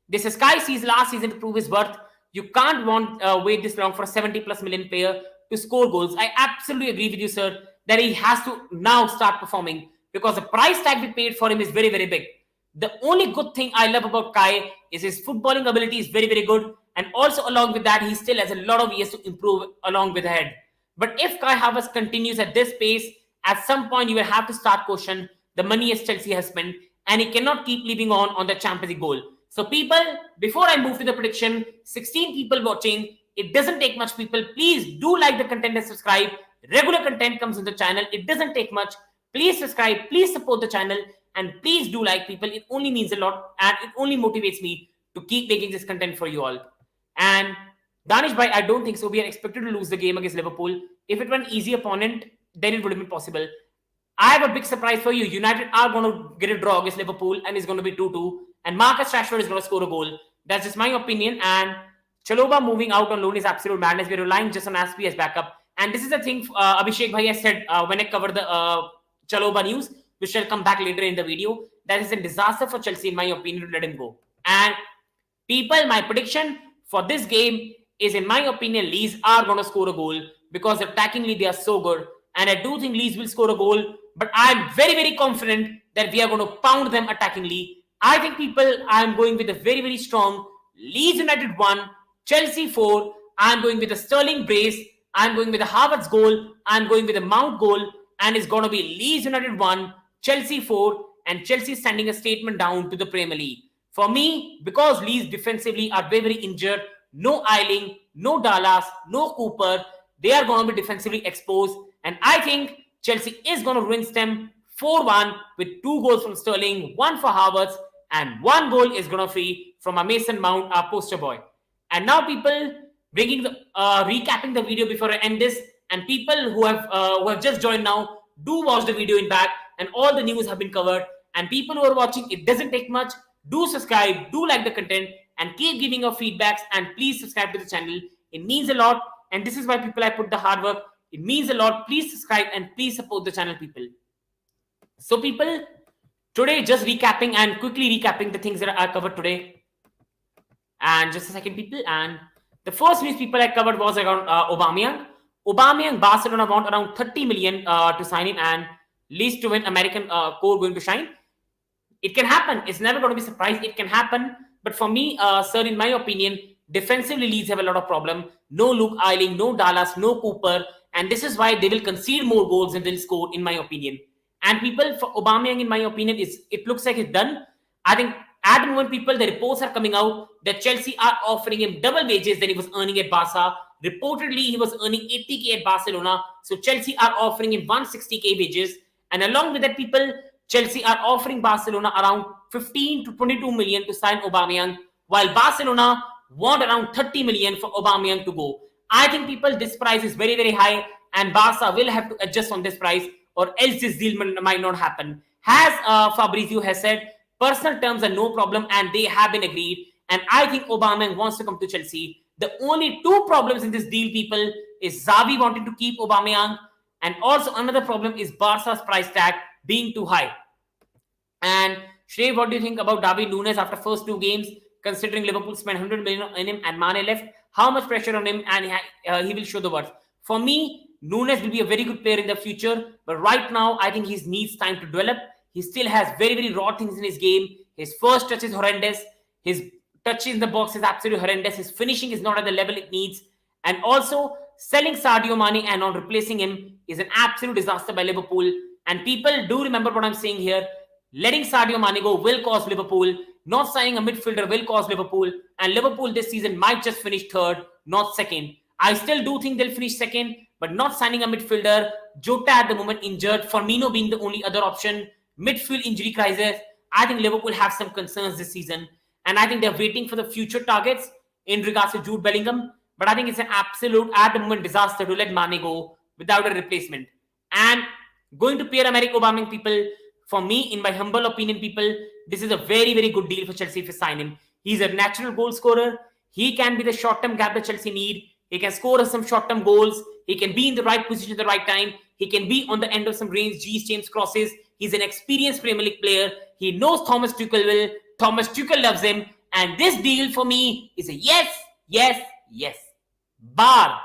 This is Sky sees last season to prove his worth. You can't wait this long for a 70+ million player to score goals. I absolutely agree with you, sir, that he has to now start performing because the price tag we paid for him is very, very big. The only good thing I love about Kai is his footballing ability is very, very good. And also along with that, he still has a lot of years to improve along with the head. But if Kai Havertz continues at this pace, at some point you will have to start question the money as Chelsea has spent, and he cannot keep living on the Champions League goal. So people, before I move to the prediction, 16 people watching, it doesn't take much, people. Please do like the content and subscribe. Regular content comes on the channel. It doesn't take much. Please subscribe. Please support the channel. And please do like, people. It only means a lot. And it only motivates me to keep making this content for you all. And Danish Bhai, I don't think so. We are expected to lose the game against Liverpool. If it were an easy opponent, then it would have been possible. I have a big surprise for you. United are going to get a draw against Liverpool and it's going to be 2-2. And Marcus Rashford is going to score a goal. That's just my opinion. And Chalobah moving out on loan is absolute madness. We're relying just on Aspie as backup. And this is the thing Abhishek Bhai has said when I covered the Chalobah news, which shall come back later in the video. That is a disaster for Chelsea, in my opinion, to let him go. And people, my prediction for this game is, in my opinion, Leeds are going to score a goal because attackingly they are so good. And I do think Leeds will score a goal. But I'm very, very confident that we are going to pound them attackingly. I think, people, I'm going with a very, very strong Leeds United 1, Chelsea 4. I'm going with a Sterling brace. I'm going with a Havertz goal. I'm going with a Mount goal. And it's going to be Leeds United 1, Chelsea 4. And Chelsea sending a statement down to the Premier League. For me, because Leeds defensively are very, very injured, no Ayling, no Dallas, no Cooper, they are going to be defensively exposed. And I think Chelsea is going to rinse them 4-1 with 2 goals from Sterling, 1 for Havertz, and 1 goal is going to free from a Mason Mount, our poster boy. And now, people, bringing the recapping the video before I end this. And people who have just joined now, do watch the video in back, and all the news have been covered. And people who are watching, it doesn't take much. Do subscribe, do like the content, and keep giving your feedbacks. And please subscribe to the channel. It means a lot. And this is why people I put the hard work. It means a lot. Please subscribe and please support the channel, people. So, people, today just recapping and quickly recapping the things that I covered today. And just a second, people. And the first news people I covered was around Aubameyang. Aubameyang, Barcelona want around 30 million to sign him, and Leeds to win American core going to shine. It can happen. It's never going to be surprised. It can happen. But for me, sir, in my opinion, defensively Leeds have a lot of problem. No Luke Ayling, no Dallas, no Cooper. And this is why they will concede more goals than they'll score, in my opinion. And people, for Aubameyang, in my opinion, it looks like it's done. I think at the moment, people, the reports are coming out that Chelsea are offering him double wages than he was earning at Barca. Reportedly, he was earning 80k at Barcelona. So Chelsea are offering him 160k wages. And along with that, people, Chelsea are offering Barcelona around 15 to 22 million to sign Aubameyang, while Barcelona want around 30 million for Aubameyang to go. I think, people, this price is very, very high, and Barca will have to adjust on this price, or else this deal might not happen. As Fabrizio has said, personal terms are no problem, and they have been agreed. And I think Aubameyang wants to come to Chelsea. The only two problems in this deal, people, is Xavi wanting to keep Aubameyang, and also another problem is Barca's price tag being too high. And Shrey, what do you think about David Nunes after first two games, considering Liverpool spent 100 million on him and Mane left? How much pressure on him, and he will show the worth? For me, Nunes will be a very good player in the future, but right now, I think he needs time to develop. He still has very, very raw things in his game. His first touch is horrendous. His touch in the box is absolutely horrendous. His finishing is not at the level it needs. And also, selling Sadio Mane and not replacing him is an absolute disaster by Liverpool. And people, do remember what I'm saying here. Letting Sadio Mane go will cost Liverpool. Not signing a midfielder will cost Liverpool. And Liverpool this season might just finish third, not second. I still do think they'll finish second, but not signing a midfielder. Jota at the moment injured. Firmino being the only other option. Midfield injury crisis. I think Liverpool have some concerns this season. And I think they're waiting for the future targets in regards to Jude Bellingham. But I think it's an absolute, at the moment, disaster to let Mane go without a replacement. And going to Pierre-Emerick Aubameyang, people, for me, in my humble opinion, people, this is a very, very good deal for Chelsea if you sign him. He's a natural goal scorer. He can be the short-term gap that Chelsea need. He can score some short-term goals. He can be in the right position at the right time. He can be on the end of some range, James crosses. He's an experienced Premier League player. He knows Thomas Tuchel will. Thomas Tuchel loves him. And this deal for me is a yes, yes, yes. Bar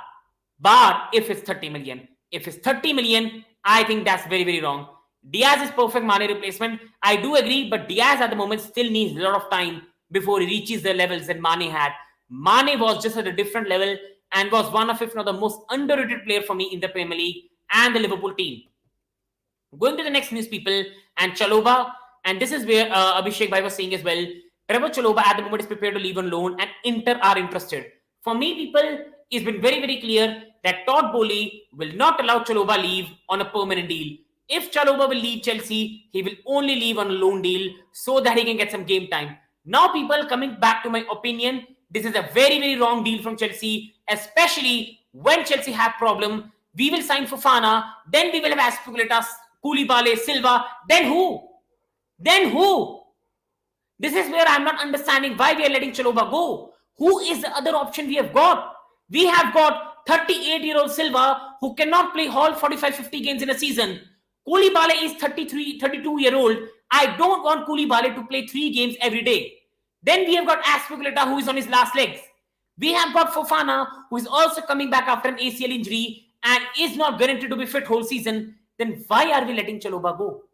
if it's 30 million. If it's 30 million, I think that's very, very wrong. Diaz is perfect Mane replacement. I do agree, but Diaz at the moment still needs a lot of time before he reaches the levels that Mane had. Mane was just at a different level and was one of, if not the most underrated player for me in the Premier League and the Liverpool team. Going to the next news, people, and Chalobah, and this is where Abhishek Bhai was saying as well. Trevor Chalobah at the moment is prepared to leave on loan, and Inter are interested. For me, people, it's been very, very clear that Todd Boehly will not allow Chalobah leave on a permanent deal. If Chalobah will leave Chelsea, he will only leave on a loan deal so that he can get some game time. Now, people, coming back to my opinion, this is a very, very wrong deal from Chelsea, especially when Chelsea have problem. We will sign Fofana, then we will have Azpilicueta, Koulibaly, Silva, then who? Then who? This is where I'm not understanding why we are letting Chalobah go. Who is the other option we have got? We have got 38-year-old Silva who cannot play all 45-50 games in a season. Koulibaly is 32-year-old. I don't want Koulibaly to play 3 games every day. Then we have got Azpilicueta who is on his last legs. We have got Fofana who is also coming back after an ACL injury and is not guaranteed to be fit whole season. Then why are we letting Chalobah go?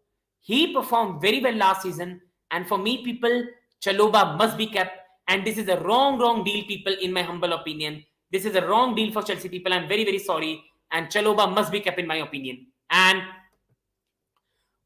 He performed very well last season. And for me, people, Chalobah must be kept. And this is a wrong deal, people, in my humble opinion. This is a wrong deal for Chelsea, people. I'm very, very sorry. And Chalobah must be kept, in my opinion. And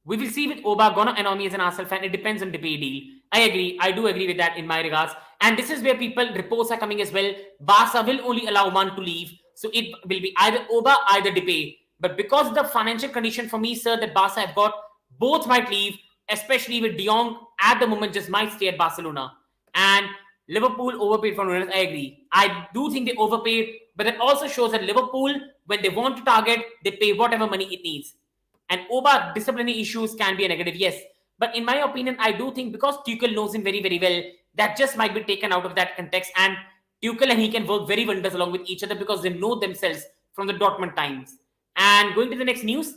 we will see with Oba gonna annoy me as an Arsenal fan. It depends on the pay deal. I agree. I do agree with that in my regards. And this is where reports are coming as well. Barca will only allow one to leave. So it will be either Oba, either Depay. But because of the financial condition for me, sir, that Barca have got, both might leave, especially with De Jong at the moment just might stay at Barcelona. And Liverpool overpaid for Nunes. I agree. I do think they overpaid, but that also shows that Liverpool, when they want to target, they pay whatever money it needs. And Oba disciplinary issues can be a negative, yes. But in my opinion, I do think because Tuchel knows him very, very well, that just might be taken out of that context. And Tuchel and he can work very wonders along with each other because they know themselves from the Dortmund times. And going to the next news,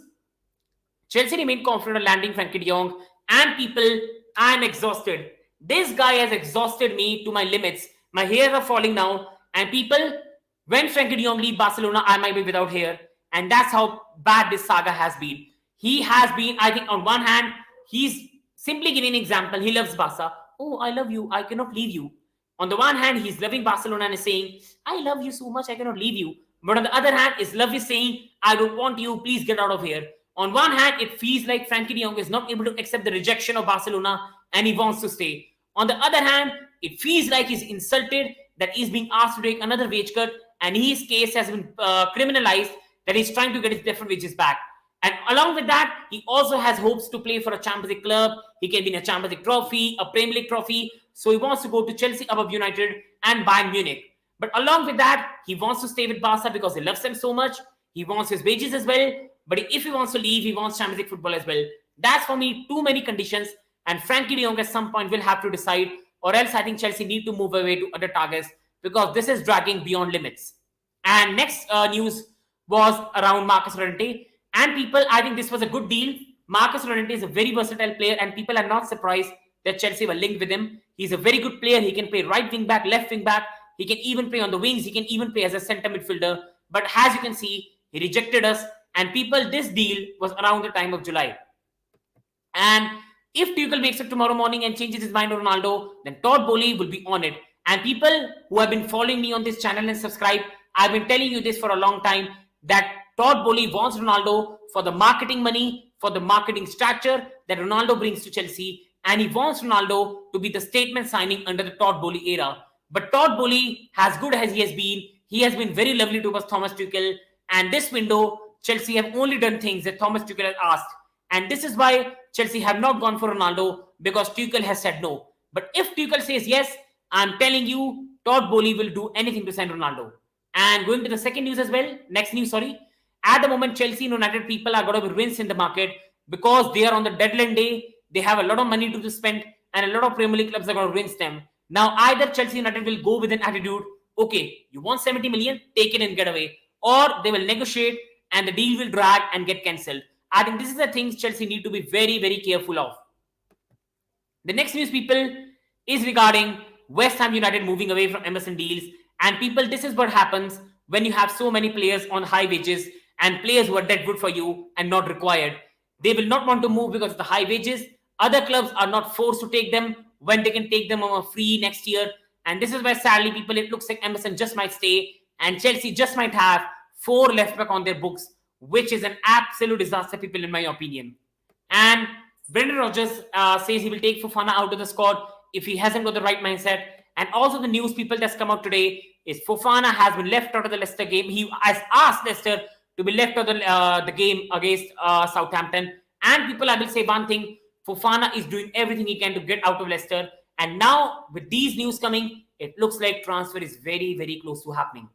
Chelsea remain confident of landing Frenkie de Jong, and people, I'm exhausted. This guy has exhausted me to my limits. My hairs are falling now, and people, when Frenkie de Jong leave Barcelona, I might be without hair, and that's how bad this saga has been. He has been, I think, on one hand, he's simply giving an example. He loves Barca. Oh, I love you. I cannot leave you. On the one hand, he's loving Barcelona and is saying, I love you so much, I cannot leave you. But on the other hand, his love is saying, I don't want you, please get out of here. On one hand, it feels like Frenkie de Jong is not able to accept the rejection of Barcelona and he wants to stay. On the other hand, it feels like he's insulted that he's being asked to take another wage cut and his case has been criminalized, that he's trying to get his different wages back. And along with that, he also has hopes to play for a Champions League club. He can win a Champions League trophy, a Premier League trophy. So he wants to go to Chelsea above United and Bayern Munich. But along with that, he wants to stay with Barca because he loves them so much. He wants his wages as well. But if he wants to leave, he wants Champions League football as well. That's for me too many conditions. And Frenkie de Jong at some point will have to decide, or else I think Chelsea need to move away to other targets because this is dragging beyond limits. And next news was around Marcus Llorente. And people, I think this was a good deal. Marcus Llorente is a very versatile player and people are not surprised that Chelsea were linked with him. He's a very good player. He can play right wing back, left wing back. He can even play on the wings. He can even play as a centre midfielder. But as you can see, he rejected us. And people, this deal was around the time of July. And if Tuchel wakes up tomorrow morning and changes his mind on Ronaldo, then Todd Boehly will be on it. And people who have been following me on this channel and subscribe, I've been telling you this for a long time, that Todd Boehly wants Ronaldo for the marketing money, for the marketing stature that Ronaldo brings to Chelsea. And he wants Ronaldo to be the statement signing under the Todd Boehly era. But Todd Boehly, as good as he has been very lovely towards Thomas Tuchel. And this window, Chelsea have only done things that Thomas Tuchel has asked. And this is why Chelsea have not gone for Ronaldo, because Tuchel has said no. But if Tuchel says yes, I'm telling you, Todd Boehly will do anything to sign Ronaldo. And going to the second news as well, next news, sorry. At the moment, Chelsea and United people are going to be rinsed in the market because they are on the deadline day. They have a lot of money to spend and a lot of Premier League clubs are going to rinse them. Now, either Chelsea United will go with an attitude, okay, you want 70 million, take it and get away. Or they will negotiate and the deal will drag and get cancelled. I think this is the things Chelsea need to be very, very careful of. The next news, people, is regarding West Ham United moving away from Emerson deals. And people, this is what happens when you have so many players on high wages and players who are dead wood for you and not required. They will not want to move because of the high wages. Other clubs are not forced to take them when they can take them on a free next year. And this is why, sadly, people, it looks like Emerson just might stay and Chelsea just might have 4 left back on their books, which is an absolute disaster, people, in my opinion. And Brendan Rodgers says he will take Fofana out of the squad if he hasn't got the right mindset. And also the news, people, that's come out today is Fofana has been left out of the Leicester game. He has asked Leicester to be left out of the game against Southampton. And people, I will say one thing, Fofana is doing everything he can to get out of Leicester. And now with these news coming, it looks like transfer is very, very close to happening.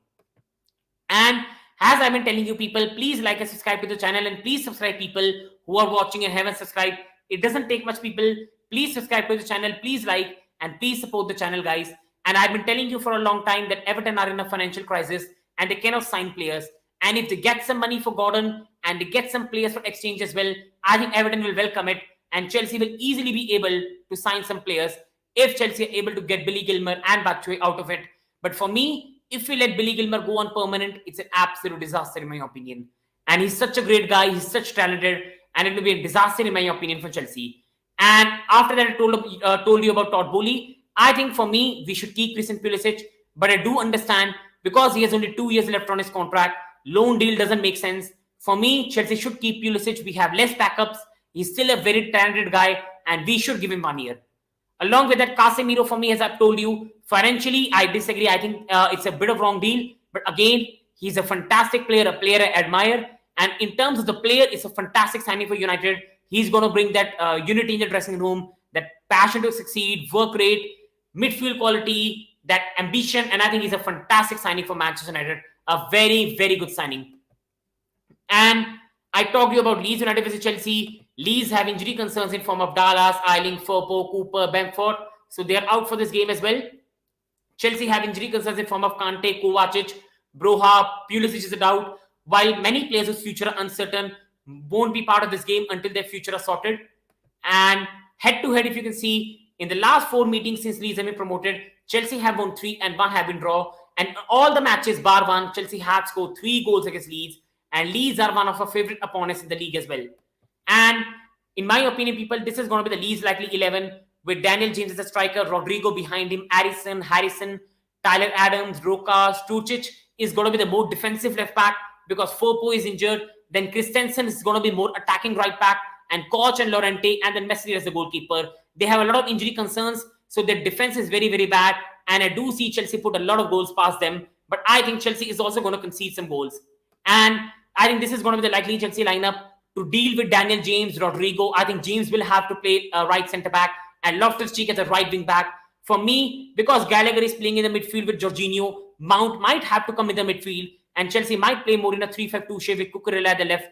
And as I've been telling you, people, please like and subscribe to the channel, and please subscribe, people who are watching and haven't subscribed. It doesn't take much, people. Please subscribe to the channel, please like, and please support the channel, guys. And I've been telling you for a long time that Everton are in a financial crisis and they cannot sign players. And if they get some money for Gordon and they get some players for exchange as well, I think Everton will welcome it. And Chelsea will easily be able to sign some players if Chelsea are able to get Billy Gilmour and Batshuayi out of it. But for me, if we let Billy Gilmour go on permanent, it's an absolute disaster in my opinion. And he's such a great guy, he's such talented, and it will be a disaster in my opinion for Chelsea. And after that, I told you about Todd Boehly. I think for me, we should keep Christian Pulisic, but I do understand because he has only 2 years left on his contract, loan deal doesn't make sense. For me, Chelsea should keep Pulisic. We have less backups. He's still a very talented guy, and we should give him 1 year. Along with that, Casemiro, for me, as I've told you, financially, I disagree. I think it's a bit of wrong deal. But again, he's a fantastic player, a player I admire. And in terms of the player, it's a fantastic signing for United. He's going to bring that unity in the dressing room, that passion to succeed, work rate, midfield quality, that ambition, and I think he's a fantastic signing for Manchester United. A very, very good signing. And I talked to you about Leeds United versus Chelsea. Leeds have injury concerns in form of Dallas, Ayling, Firpo, Cooper, Bamford. So they are out for this game as well. Chelsea have injury concerns in form of Kante, Kovacic, Broha, Pulisic is a doubt. While many players whose future are uncertain won't be part of this game until their future are sorted. And head-to-head, if you can see, in the last 4 meetings since Leeds have been promoted, Chelsea have won 3 and 1 have been draw. And all the matches, bar one, Chelsea have scored 3 goals against Leeds. And Leeds are one of our favorite opponents in the league as well. And in my opinion, people, this is going to be the Leeds likely 11 with Daniel James as a striker, Rodrigo behind him, Harrison, Tyler Adams, Roca, Stucic is going to be the more defensive left back because Firpo is injured. Then Christensen is going to be more attacking right back, and Koch and Llorente, and then Messi as the goalkeeper. They have a lot of injury concerns, so their defense is very, very bad. And I do see Chelsea put a lot of goals past them, but I think Chelsea is also going to concede some goals. And I think this is going to be the likely Chelsea lineup to deal with Daniel James, Rodrigo. I think James will have to play right centre back and Loftus-Cheek as a right wing back. For me, because Gallagher is playing in the midfield with Jorginho, Mount might have to come in the midfield, and Chelsea might play more in a 3-5-2 shape with Cucurella at the left.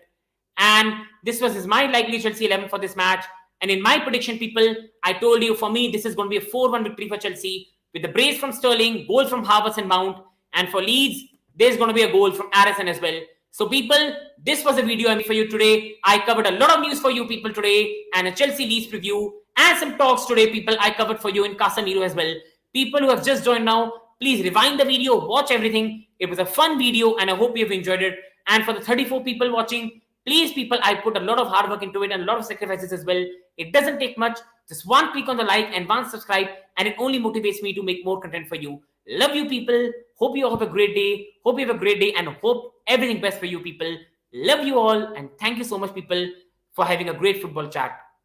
And this was my likely Chelsea 11 for this match. And in my prediction, people, I told you, for me, this is going to be a 4-1 victory for Chelsea with the brace from Sterling, goals from Havertz and Mount. And for Leeds, there's going to be a goal from Alisson as well. So, people, this was a video I made for you today. I covered a lot of news for you people today and a Chelsea Leeds preview and some talks today, people, I covered for you in Casemiro as well. People who have just joined now, please rewind the video, watch everything. It was a fun video and I hope you have enjoyed it. And for the 34 people watching, please, people, I put a lot of hard work into it and a lot of sacrifices as well. It doesn't take much. Just one click on the like and one subscribe, and it only motivates me to make more content for you. Love you, people. Hope you all have a great day. Hope you have a great day and hope everything best for you, people. Love you all, and thank you so much, people, for having a great football chat.